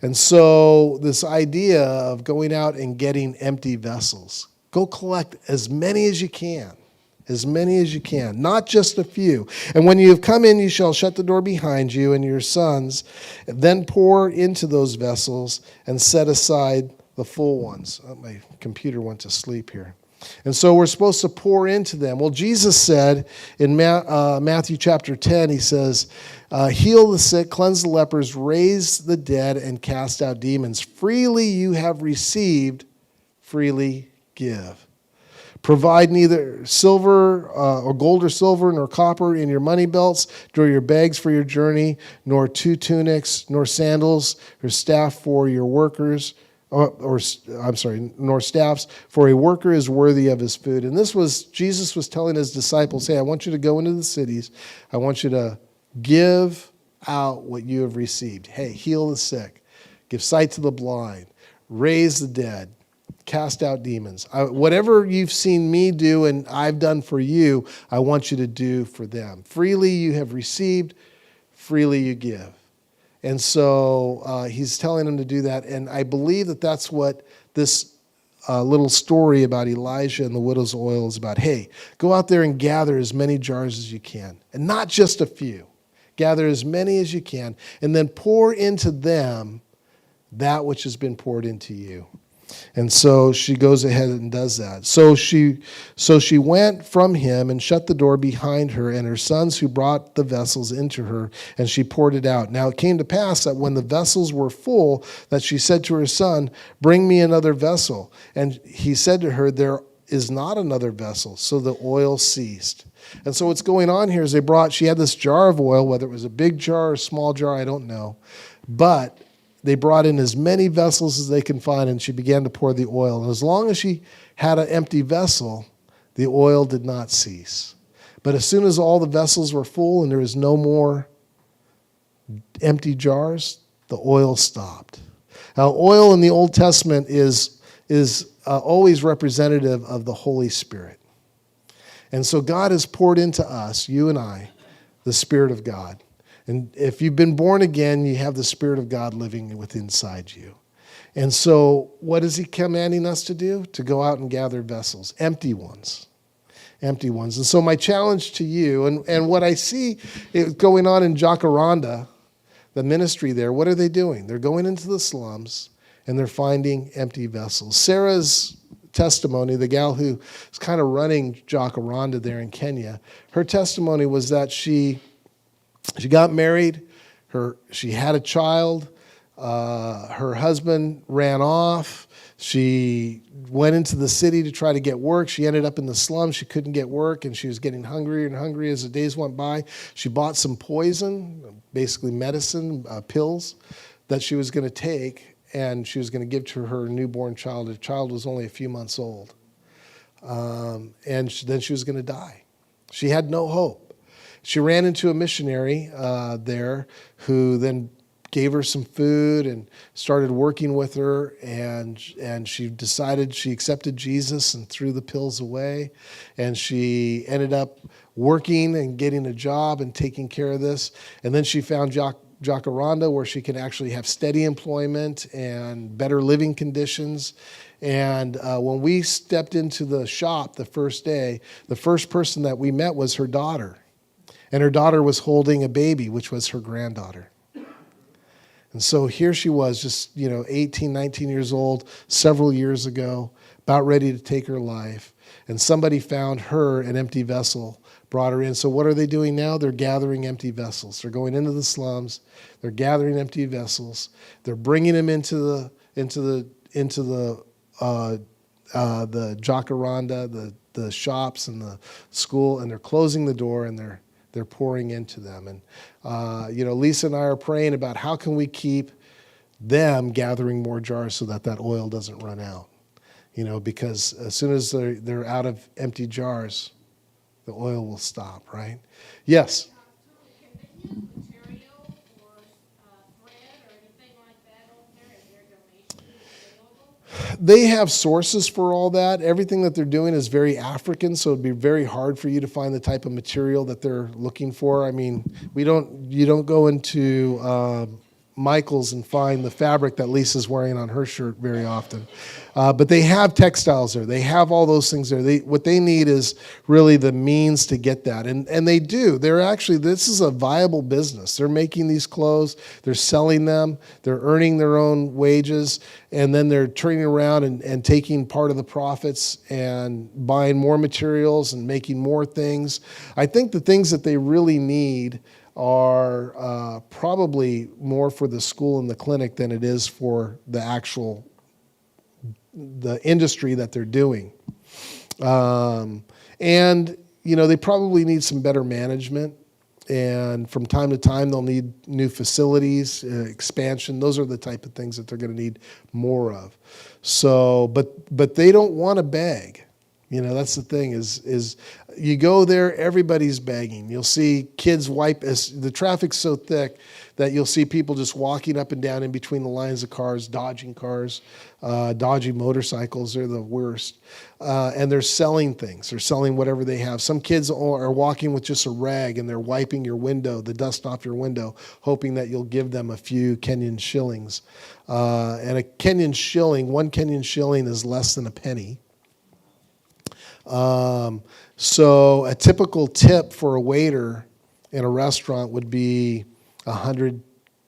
And so this idea of going out and getting empty vessels, go collect as many as you can. As many as you can, not just a few. And when you have come in, you shall shut the door behind you and your sons, and then pour into those vessels and set aside the full ones. Oh, my computer went to sleep here. And so we're supposed to pour into them. Well, Jesus said in Matthew chapter 10, he says, heal the sick, cleanse the lepers, raise the dead, and cast out demons. Freely you have received, freely give. Provide neither silver or gold or silver nor copper in your money belts, nor your bags for your journey, nor 2 tunics, nor sandals, or staff for your workers, nor staffs, for a worker is worthy of his food. And Jesus was telling his disciples, hey, I want you to go into the cities. I want you to give out what you have received. Hey, heal the sick, give sight to the blind, raise the dead, cast out demons. Whatever you've seen me do and I've done for you, I want you to do for them. Freely you have received, freely you give. And so he's telling them to do that. And I believe that that's what this little story about Elijah and the widow's oil is about. Hey, go out there and gather as many jars as you can, and not just a few. Gather as many as you can, and then pour into them that which has been poured into you. And so she goes ahead and does that. So she went from him and shut the door behind her and her sons who brought the vessels into her, and she poured it out. Now it came to pass that when the vessels were full, that she said to her son, bring me another vessel. And he said to her, there is not another vessel. So the oil ceased. And so what's going on here is she had this jar of oil, whether it was a big jar or a small jar, I don't know. But they brought in as many vessels as they can find, and she began to pour the oil. And as long as she had an empty vessel, the oil did not cease. But as soon as all the vessels were full and there was no more empty jars, the oil stopped. Now, oil in the Old Testament is always representative of the Holy Spirit. And so God has poured into us, you and I, the Spirit of God. And if you've been born again, you have the Spirit of God living within inside you. And so what is he commanding us to do? To go out and gather vessels, empty ones. Empty ones. And so my challenge to you, and what I see going on in Jockaronda, the ministry there, what are they doing? They're going into the slums, and they're finding empty vessels. Sarah's testimony, the gal who is kind of running Jockaronda there in Kenya, her testimony was that she got married, she had a child, her husband ran off, she went into the city to try to get work, she ended up in the slums, she couldn't get work, and she was getting hungrier and hungrier as the days went by. She bought some poison, basically medicine, pills, that she was going to take, and she was going to give to her newborn child. The child was only a few months old. Then she was going to die. She had no hope. She ran into a missionary there who then gave her some food and started working with her, and she decided she accepted Jesus and threw the pills away, and she ended up working and getting a job and taking care of this. And then she found Jockaronda, where she can actually have steady employment and better living conditions. And when we stepped into the shop the first day, the first person that we met was her daughter. And her daughter was holding a baby, which was her granddaughter. And so here she was, just, 18, 19 years old, several years ago, about ready to take her life. And somebody found her an empty vessel, brought her in. So what are they doing now? They're gathering empty vessels. They're going into the slums. They're gathering empty vessels. They're bringing them into the Jockaronda, the shops and the school, and they're closing the door, and they're pouring into them. And Lisa and I are praying about how can we keep them gathering more jars so that oil doesn't run out. Because as soon as they're out of empty jars, the oil will stop, right? Yes.
Can they use material or thread or anything like that over there? Is there donations available?
They have sources for all that. Everything that they're doing is very African, so it'd be very hard for you to find the type of material that they're looking for. I mean, you don't go into Michael's and find the fabric that Lisa's wearing on her shirt very often. But they have textiles there. They have all those things there. What they need is really the means to get that. And they do. This is a viable business. They're making these clothes. They're selling them. They're earning their own wages. And then they're turning around and taking part of the profits and buying more materials and making more things. I think the things that they really need are probably more for the school and the clinic than it is for the industry that they're doing. They probably need some better management. And from time to time, they'll need new facilities, expansion. Those are the type of things that they're going to need more of. So, but they don't want to beg. That's the thing is you go there, everybody's begging. You'll see kids the traffic's so thick that you'll see people just walking up and down in between the lines of cars, dodging motorcycles. They're the worst. And they're selling things. They're selling whatever they have. Some kids are walking with just a rag, and they're wiping the dust off your window, hoping that you'll give them a few Kenyan shillings. And one Kenyan shilling is less than a penny. So a typical tip for a waiter in a restaurant would be 100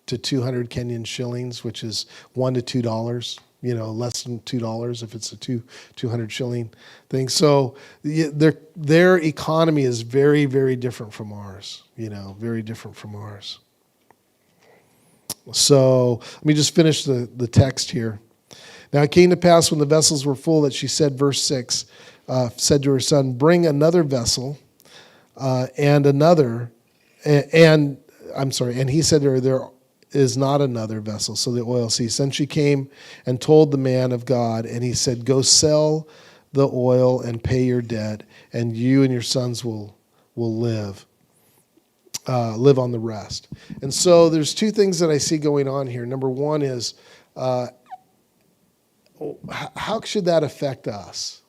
to 200 Kenyan shillings, which is $1 to $2, less than $2 if it's a 200 shilling thing. So their economy is very, very different from ours, very different from ours. So let me just finish the text here. Now it came to pass when the vessels were full that she said, verse 6, said to her son, bring another vessel, and he said to her, there is not another vessel. So the oil ceased. Then she came and told the man of God, and he said, go sell the oil and pay your debt, and you and your sons will live on the rest. And so there's two things that I see going on here. Number one is, how should that affect us?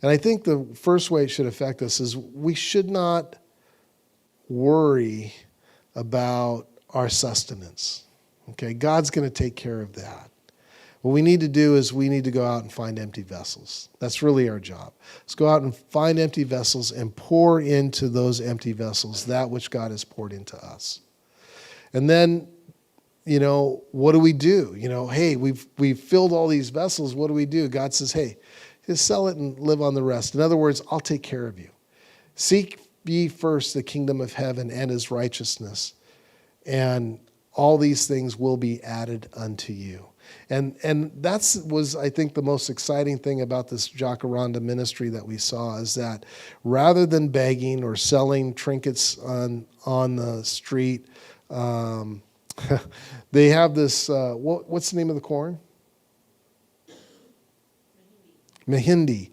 And I think the first way it should affect us is we should not worry about our sustenance. Okay, God's going to take care of that. What we need to do is we need to go out and find empty vessels. That's really our job. Let's go out and find empty vessels and pour into those empty vessels that which God has poured into us. And then, what do we do? Hey, we've filled all these vessels. What do we do? God says, hey, just sell it and live on the rest. In other words, I'll take care of you. Seek ye first the kingdom of heaven and his righteousness, and all these things will be added unto you. And that was, I think, the most exciting thing about this Jockaronda ministry that we saw, is that rather than begging or selling trinkets on the street, they have this, what's the name of the corn? Mahindi.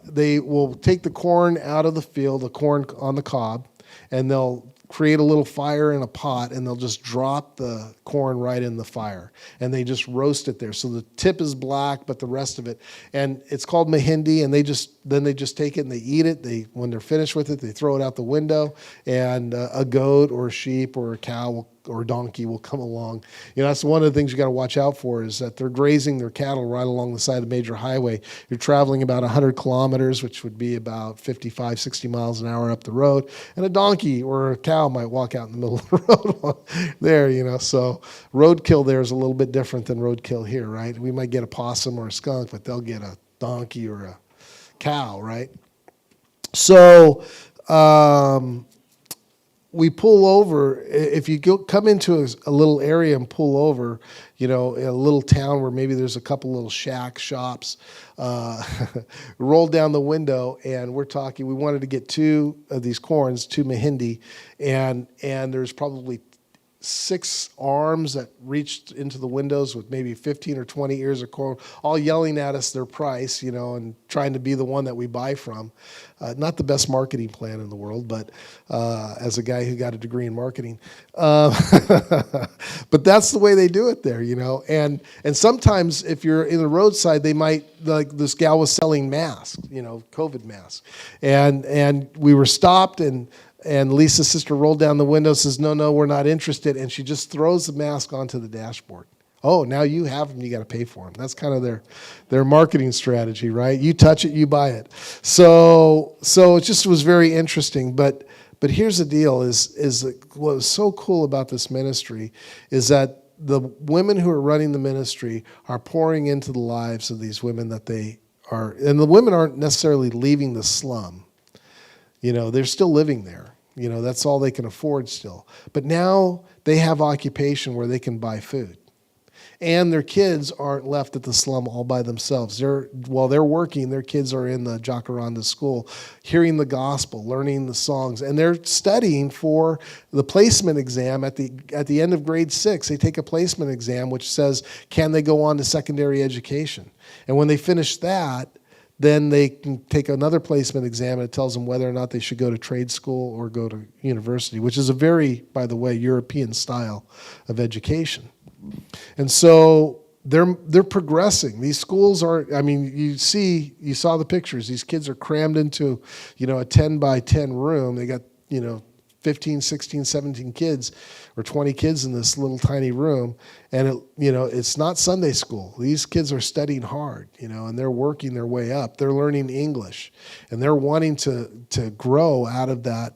They will take the corn out of the field, the corn on the cob, and they'll create a little fire in a pot, and they'll just drop the corn right in the fire, and they just roast it there. So the tip is black, but the rest of it, and it's called mahindi. And they just take it and they eat it. When they're finished with it, they throw it out the window, and a goat or a sheep or a cow will or a donkey will come along. That's one of the things you got to watch out for, is that they're grazing their cattle right along the side of the major highway. You're traveling about 100 kilometers, which would be about 55, 60 miles an hour up the road, and a donkey or a cow might walk out in the middle of the road there, So roadkill there is a little bit different than roadkill here, right? We might get a possum or a skunk, but they'll get a donkey or a cow, right? So we pull over. If you come into a little area and pull over, in a little town where maybe there's a couple little shack shops, roll down the window, and we're talking. We wanted to get 2 of these corns, 2 mahindi, and there's probably 6 arms that reached into the windows with maybe 15 or 20 ears of corn, all yelling at us their price, and trying to be the one that we buy from. Not the best marketing plan in the world, but as a guy who got a degree in marketing. But that's the way they do it there, And sometimes if you're in the roadside, they might, like this gal was selling masks, COVID masks. And we were stopped, and Lisa's sister rolled down the window, says, no, we're not interested. And she just throws the mask onto the dashboard. Oh, now you have them, you got to pay for them. That's kind of their marketing strategy, right? You touch it, you buy it. So it just was very interesting. But here's the deal, is what was so cool about this ministry is that the women who are running the ministry are pouring into the lives of these women that they are, and the women aren't necessarily leaving the slum. They're still living there. That's all they can afford still. But now they have occupation where they can buy food. And their kids aren't left at the slum all by themselves. While they're working, their kids are in the Jockaronda school, hearing the gospel, learning the songs, and they're studying for the placement exam at the end of grade 6. They take a placement exam which says, can they go on to secondary education? And when they finish that, then they can take another placement exam, and it tells them whether or not they should go to trade school or go to university, which is a very, by the way, European style of education. And so they're progressing. These schools are, you saw the pictures. These kids are crammed into, a 10 by 10 room. They got, 15, 16, 17 kids or 20 kids in this little tiny room. And, it's not Sunday school. These kids are studying hard, and they're working their way up. They're learning English, and they're wanting to grow out of that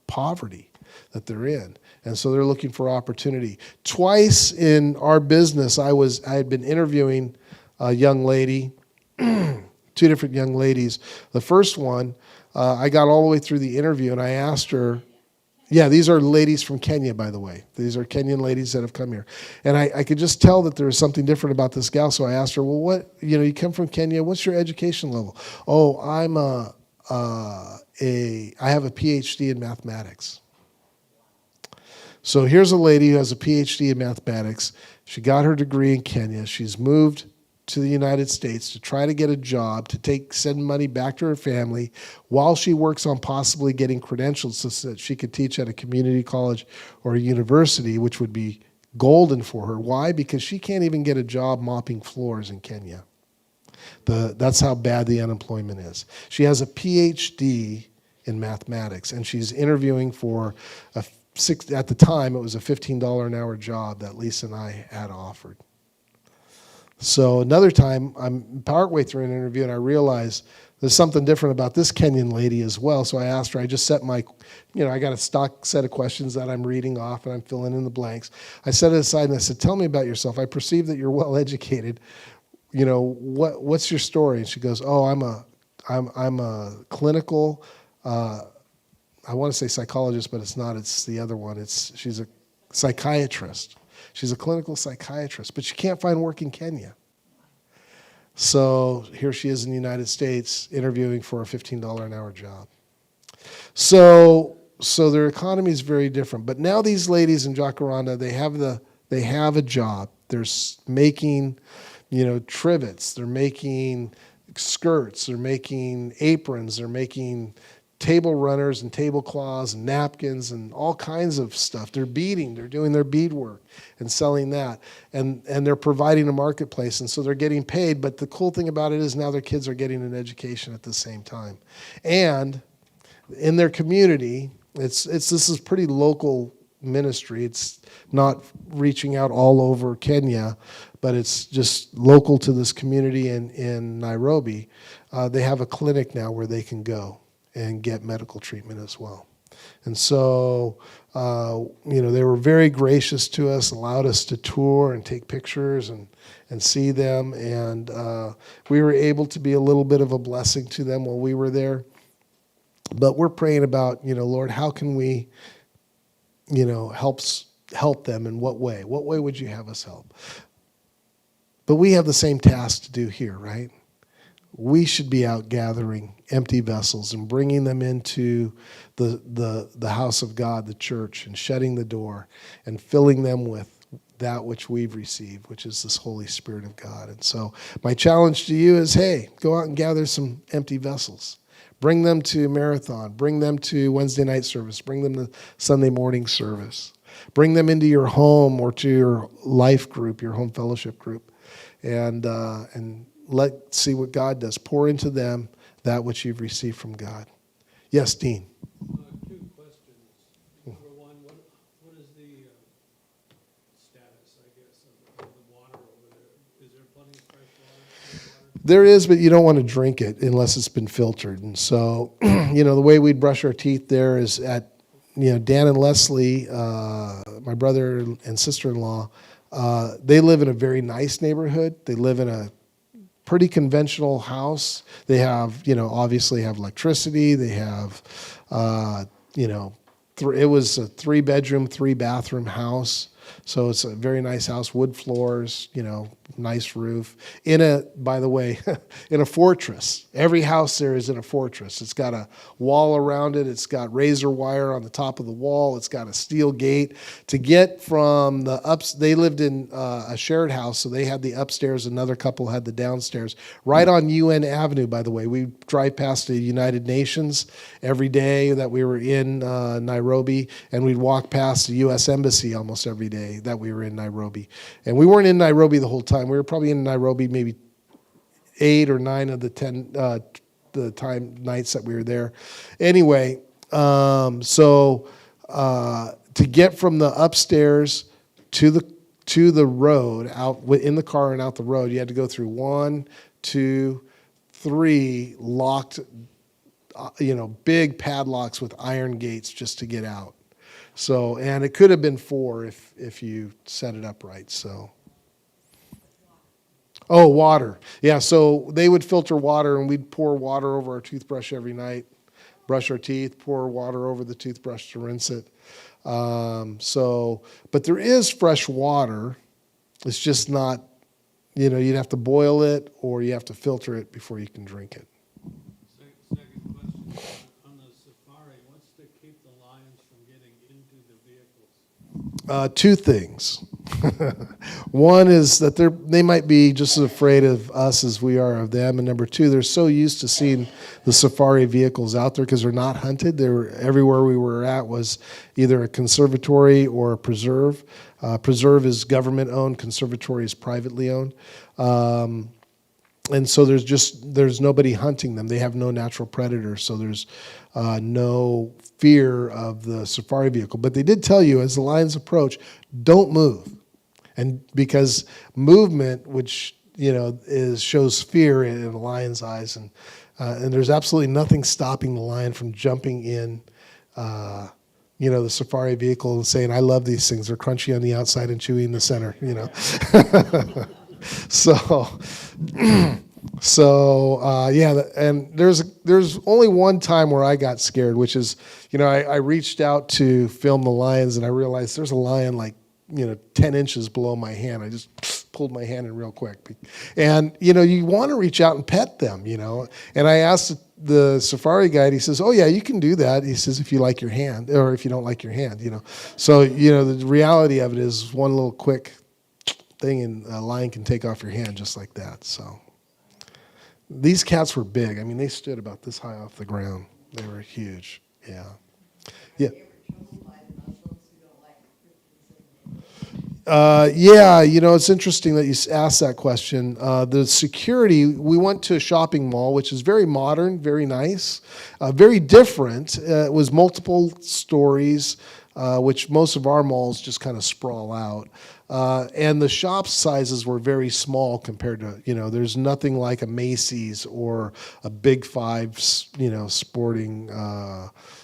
poverty that they're in. And so they're looking for opportunity. Twice in our business, I had been interviewing a young lady, 2 different young ladies. The first one, I got all the way through the interview, and I asked her, yeah, these are ladies from Kenya, by the way. These are Kenyan ladies that have come here. And I could just tell that there was something different about this gal, so I asked her, well, what, you come from Kenya, what's your education level? Oh, I have a PhD in mathematics. So here's a lady who has a PhD in mathematics. She got her degree in Kenya. She's moved to the United States to try to get a job, to send money back to her family while she works on possibly getting credentials so that she could teach at a community college or a university, which would be golden for her. Why? Because she can't even get a job mopping floors in Kenya. That's how bad the unemployment is. She has a PhD in mathematics, and she's interviewing for at the time, it was a $15 an hour job that Lisa and I had offered. So another time, I'm partway through an interview, and I realized there's something different about this Kenyan lady as well. So I asked her, I just set I got a stock set of questions that I'm reading off, and I'm filling in the blanks. I set it aside, and I said, tell me about yourself. I perceive that you're well educated. What's your story? And she goes, oh, I'm a clinical, I want to say psychologist, but it's not. It's the other one. She's a psychiatrist. She's a clinical psychiatrist, but she can't find work in Kenya. So here she is in the United States interviewing for a $15 an hour job. So their economy is very different. But now these ladies in Jockaronda, they have a job. They're making, trivets. They're making skirts. They're making aprons. They're making table runners and tablecloths and napkins and all kinds of stuff. They're doing their beadwork and selling that. And they're providing a marketplace, and so they're getting paid. But the cool thing about it is now their kids are getting an education at the same time. And in their community, this is pretty local ministry. It's not reaching out all over Kenya, but it's just local to this community in Nairobi. They have a clinic now where they can go and get medical treatment as well. And so, they were very gracious to us, allowed us to tour and take pictures and see them. And we were able to be a little bit of a blessing to them while we were there. But we're praying about, Lord, how can we, help them in what way? What way would you have us help? But we have the same task to do here, right? We should be out gathering empty vessels and bringing them into the house of God, the church, and shutting the door and filling them with that which we've received, which is this Holy Spirit of God. And so my challenge to you is, hey, go out and gather some empty vessels. Bring them to Marathon. Bring them to Wednesday night service. Bring them to Sunday morning service. Bring them into your home or to your life group, your home fellowship group, and let's see what God does. Pour into them that which you've received from God. Yes, Dean.
Two questions. Number one, what is the status, I guess, of the water over there? Is there plenty of fresh water?
There is, but you don't want to drink it unless it's been filtered. And so, the way we'd brush our teeth there is at, Dan and Leslie, my brother and sister-in-law, they live in a very nice neighborhood. They live in a pretty conventional house. They have, obviously have electricity. They have, it was a 3-bedroom, 3-bathroom house. So it's a very nice house, wood floors, nice roof. By the way, in a fortress. Every house there is in a fortress. It's got a wall around it. It's got razor wire on the top of the wall. It's got a steel gate. To get from they lived in a shared house, so they had the upstairs. Another couple had the downstairs. Right on UN Avenue, by the way. We drive past the United Nations every day that we were in Nairobi, and we'd walk past the U.S. Embassy almost every day that we were in Nairobi. And we weren't in Nairobi the whole time. We were probably in Nairobi maybe 8 or 9 of the 10 nights that we were there. Anyway, to get from the upstairs to the road, out in the car and out the road, you had to go through 1, 2, 3 locked, big padlocks with iron gates just to get out. So, and it could have been 4 if you set it up right. So, water. Yeah, so they would filter water, and we'd pour water over our toothbrush every night, brush our teeth, pour water over the toothbrush to rinse it. But there is fresh water. It's just not, you'd have to boil it or you have to filter it before you can drink it.
Second question, on the safari, what's to keep the lions from getting into the vehicles?
2 things. One is that they might be just as afraid of us as we are of them. And number 2, they're so used to seeing the safari vehicles out there because they're not hunted. Everywhere we were at was either a conservatory or a preserve. Preserve is government-owned. Conservatory is privately owned. And so there's nobody hunting them. They have no natural predators, so there's no fear of the safari vehicle. But they did tell you, as the lions approach, don't move. And because movement, which shows fear in a lion's eyes, and there's absolutely nothing stopping the lion from jumping in the safari vehicle and saying, I love these things. They're crunchy on the outside and chewy in the center, and there's only one time where I got scared, which is, I reached out to film the lions, and I realized there's a lion like, 10 inches below my hand. I just pulled my hand in real quick. And, you want to reach out and pet them, And I asked the safari guide, he says, oh, yeah, you can do that. He says, if you like your hand, or if you don't like your hand, So, the reality of it is one little quick thing, and a lion can take off your hand just like that. So these cats were big. I mean, they stood about this high off the ground. They were huge. Yeah. Yeah. It's interesting that you asked that question. The security, we went to a shopping mall, which is very modern, very nice, very different. It was multiple stories, which most of our malls just kind of sprawl out. And the shop sizes were very small compared to, there's nothing like a Macy's or a Big Five, sporting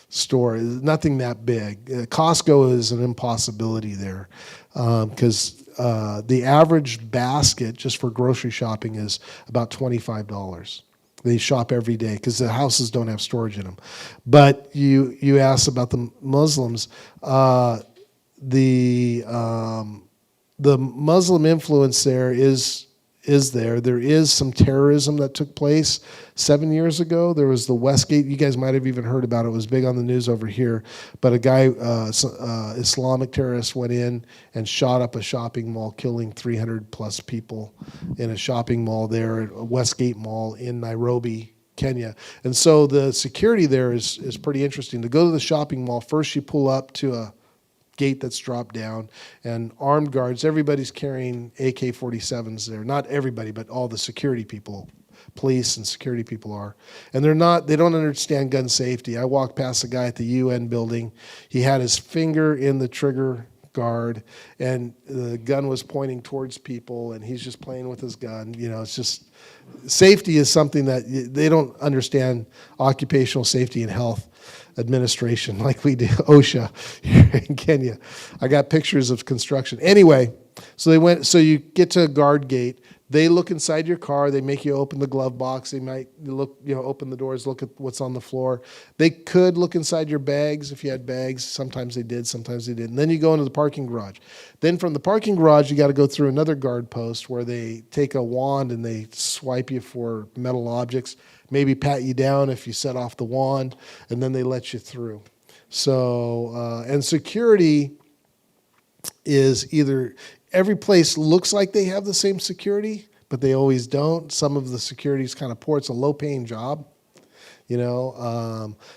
store. Nothing that big. Costco is an impossibility there because the average basket just for grocery shopping is about $25. They shop every day because the houses don't have storage in them. But you asked about the Muslims. The Muslim influence there is there. There is some terrorism that took place 7 years ago. There was the Westgate. You guys might have even heard about it. It was big on the news over here. But a guy, Islamic terrorist, went in and shot up a shopping mall, killing 300 plus people in a shopping mall there at Westgate Mall in Nairobi, Kenya. And so the security there is pretty interesting. To go to the shopping mall, first you pull up to a gate that's dropped down, and armed guards. Everybody's carrying AK-47s there. Not everybody, but all the security people, police and security people are. And they don't understand gun safety. I walked past a guy at the UN building. He had his finger in the trigger guard, and the gun was pointing towards people, and he's just playing with his gun. It's just, safety is something that they don't understand. Occupational safety and health administration like we do, OSHA here in Kenya. I got pictures of construction. Anyway, so you get to a guard gate. They look inside your car. They make you open the glove box. They might open the doors, look at what's on the floor. They could look inside your bags if you had bags. Sometimes they did, sometimes they didn't. Then you go into the parking garage. Then from the parking garage, you got to go through another guard post where they take a wand and they swipe you for metal objects, maybe pat you down if you set off the wand, and then they let you through. So, and security is either, every place looks like they have the same security, but they always don't. Some of the security is kind of poor. It's a low-paying job,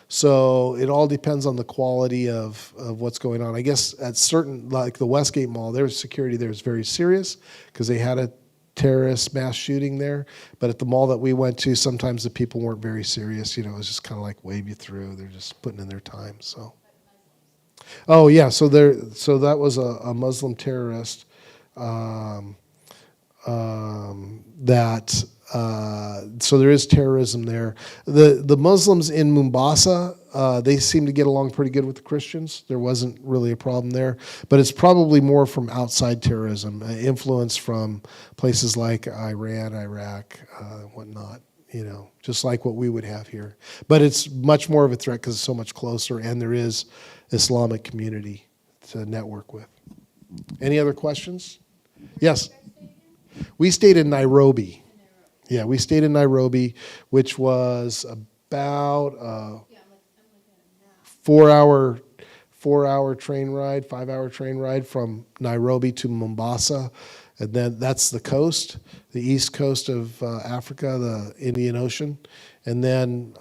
so it all depends on the quality of what's going on. I guess at certain, like the Westgate Mall, their security there is very serious because they had a terrorist mass shooting there. But at the mall that we went to, sometimes the people weren't very serious. It was just kind of like wave you through. They're just putting in their time. So, oh yeah, so that was a Muslim terrorist so there is terrorism there. The Muslims in Mombasa, they seem to get along pretty good with the Christians. There wasn't really a problem there, but it's probably more from outside terrorism, influence from places like Iran, Iraq, whatnot. Just like what we would have here. But it's much more of a threat because it's so much closer, and there is Islamic community to network with. Any other questions? Yes. We stayed in Nairobi. Yeah, we stayed in Nairobi, which was about a 4-hour train ride, 5-hour train ride from Nairobi to Mombasa. And then that's the coast, the east coast of Africa, the Indian Ocean. And then,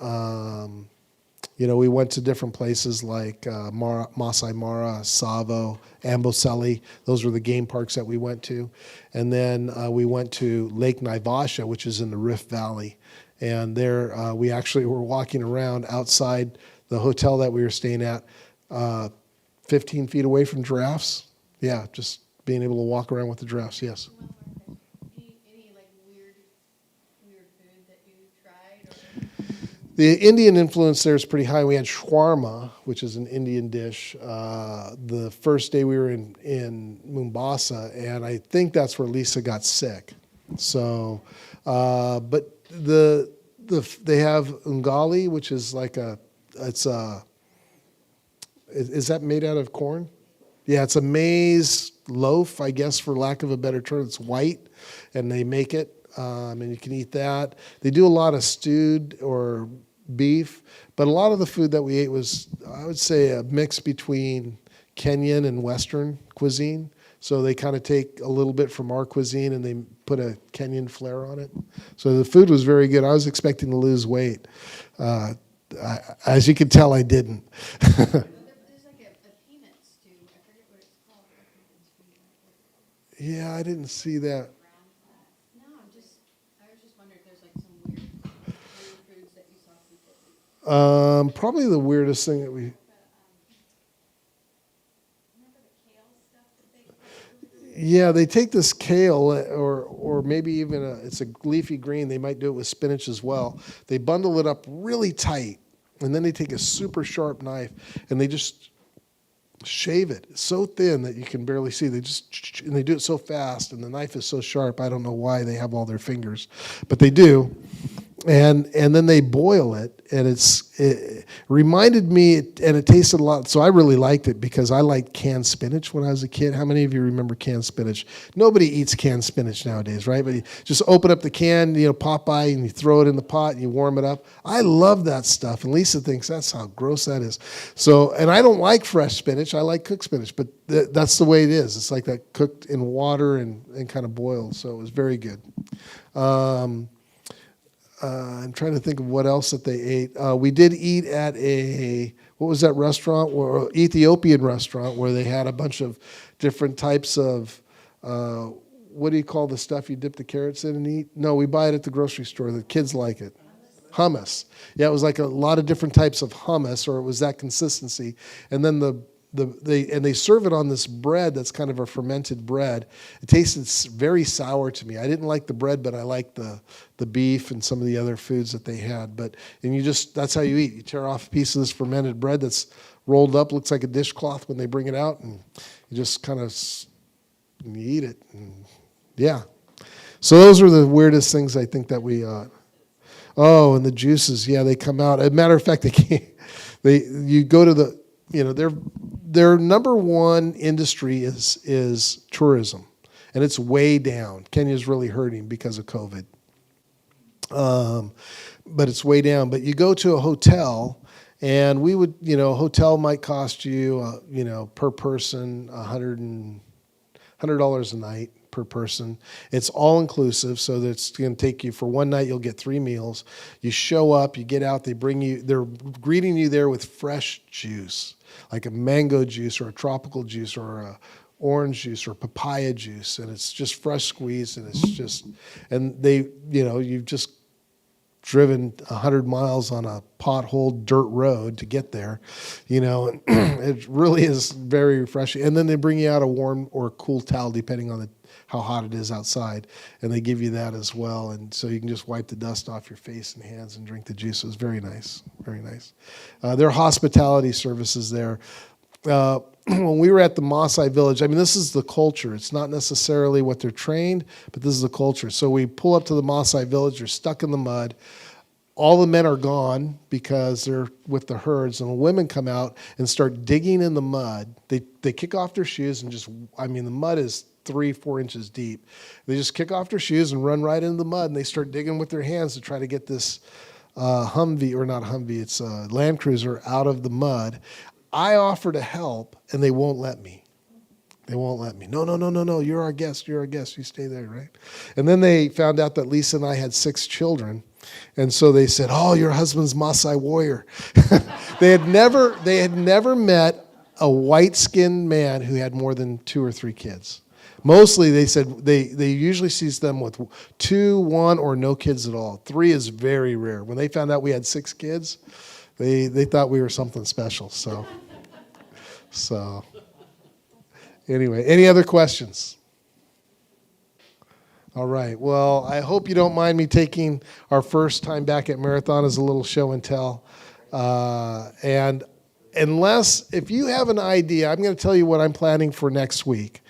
we went to different places like Maasai Mara, Tsavo, Amboseli. Those were the game parks that we went to. And then we went to Lake Naivasha, which is in the Rift Valley. And there we actually were walking around outside the hotel that we were staying at, 15 feet away from giraffes. Yeah, just being able to walk around with the giraffes, yes.
Any like weird food that you tried? Or?
The Indian influence there is pretty high. We had shawarma, which is an Indian dish, the first day we were in Mombasa, and I think that's where Lisa got sick. So, but they have ungali, which is like is that made out of corn? Yeah, it's a maize loaf, I guess, for lack of a better term. It's white, and they make it, and you can eat that. They do a lot of stewed or beef, but a lot of the food that we ate was, I would say, a mix between Kenyan and Western cuisine. So they kind of take a little bit from our cuisine and they put a Kenyan flair on it. So the food was very good. I was expecting to lose weight. As you can tell, I didn't.
There's like a peanut stew. I forget what it's called.
Yeah, I didn't see that.
No, I was just wondering if there's like some weird foods that you saw people eat.
Probably the weirdest thing that we... Yeah, they take this kale or maybe even it's a leafy green. They might do it with spinach as well. They bundle it up really tight, and then they take a super sharp knife and they just shave it so thin that you can barely see. And they do it so fast, and the knife is so sharp. I don't know why they have all their fingers, but they do. And then they boil it, and it reminded me, and it tasted a lot. So I really liked it because I liked canned spinach when I was a kid. How many of you remember canned spinach? Nobody eats canned spinach nowadays, right? But you just open up the can, Popeye, and you throw it in the pot and you warm it up. I love that stuff, and Lisa thinks that's how gross that is. So, and I don't like fresh spinach. I like cooked spinach, but that's the way it is. It's like that cooked in water and kind of boiled. So it was very good. I'm trying to think of what else that they ate. We did eat at what was that restaurant? Ethiopian restaurant where they had a bunch of different types of, what do you call the stuff you dip the carrots in and eat? No, we buy it at the grocery store. The kids like it. Hummus. Yeah, it was like a lot of different types of hummus, or it was that consistency. And then they serve it on this bread that's kind of a fermented bread. It tasted very sour to me. I didn't like the bread, but I liked the beef and some of the other foods that they had. That's how you eat. You tear off a piece of this fermented bread that's rolled up, looks like a dishcloth when they bring it out, and you just kind of you eat it. And yeah. So those are the weirdest things I think that we. Oh, and the juices, yeah, they come out. As a matter of fact, you go to the. Their number one industry is tourism, and it's way down. Kenya's really hurting because of COVID, but it's way down. But you go to a hotel, and we would, a hotel might cost you, per person $100 a night per person. It's all inclusive, so that's going to take you for one night. You'll get 3 meals. You show up, you get out. They're greeting you there with fresh juice, like a mango juice or a tropical juice or a orange juice or papaya juice, and it's just fresh squeezed, and you've just driven 100 miles on a potholed dirt road to get there, and it really is very refreshing. And then they bring you out a warm or cool towel depending on how hot it is outside, and they give you that as well, and so you can just wipe the dust off your face and hands and drink the juice. It was very nice, very nice. Their hospitality services there. When we were at the Maasai Village, this is the culture. It's not necessarily what they're trained, but this is the culture. So we pull up to the Maasai Village. They're stuck in the mud. All the men are gone because they're with the herds, and the women come out and start digging in the mud. They kick off their shoes and the mud is 3-4 inches deep. They just kick off their shoes and run right into the mud, and they start digging with their hands to try to get this Humvee, or not Humvee, it's a Land Cruiser, out of the mud. I offer to help, and they won't let me. They won't let me. No, you're our guest, you stay there, right? And then they found out that Lisa and I had 6 children, and so they said, oh, your husband's Maasai warrior. They had never met a white-skinned man who had more than 2 or 3 kids. Mostly, they said, they usually sees them with 2, 1, or no kids at all. 3 is very rare. When they found out we had 6 kids, they thought we were something special. So anyway, any other questions? All right. Well, I hope you don't mind me taking our first time back at Marathon as a little show and tell. And if you have an idea, I'm going to tell you what I'm planning for next week.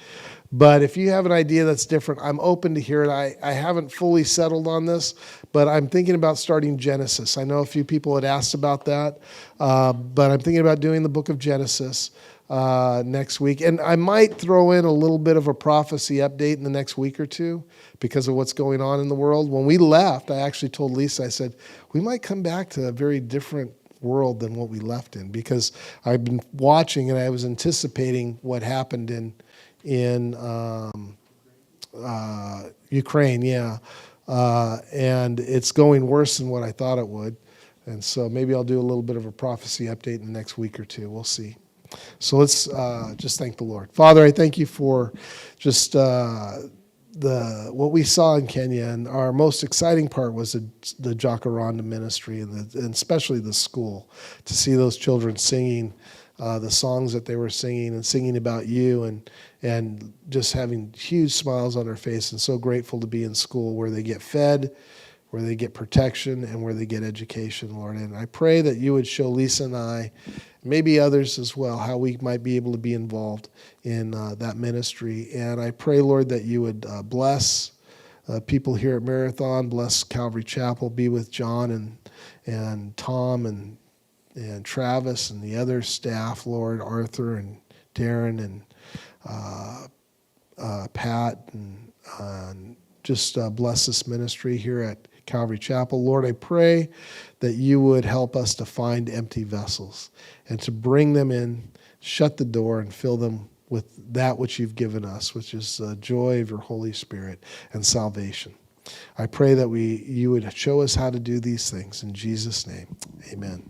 But if you have an idea that's different, I'm open to hear it. I haven't fully settled on this, but I'm thinking about starting Genesis. I know a few people had asked about that, but I'm thinking about doing the book of Genesis next week. And I might throw in a little bit of a prophecy update in the next week or two because of what's going on in the world. When we left, I actually told Lisa, I said, we might come back to a very different world than what we left in, because I've been watching and I was anticipating what happened in Ukraine, yeah. And it's going worse than what I thought it would. And so maybe I'll do a little bit of a prophecy update in the next week or two. We'll see. So let's just thank the Lord. Father, I thank you for just what we saw in Kenya. And our most exciting part was the Jockaronda ministry and especially the school, to see those children singing the songs that they were singing and singing about you, and just having huge smiles on their face, and so grateful to be in school where they get fed, where they get protection, and where they get education, Lord. And I pray that you would show Lisa and I, maybe others as well, how we might be able to be involved in that ministry. And I pray, Lord, that you would bless people here at Marathon, bless Calvary Chapel, be with John and Tom and Travis and the other staff, Lord, Arthur and Darren and Pat, and just bless this ministry here at Calvary Chapel. Lord, I pray that you would help us to find empty vessels and to bring them in, shut the door, and fill them with that which you've given us, which is the joy of your Holy Spirit and salvation. I pray that you would show us how to do these things. In Jesus' name, amen.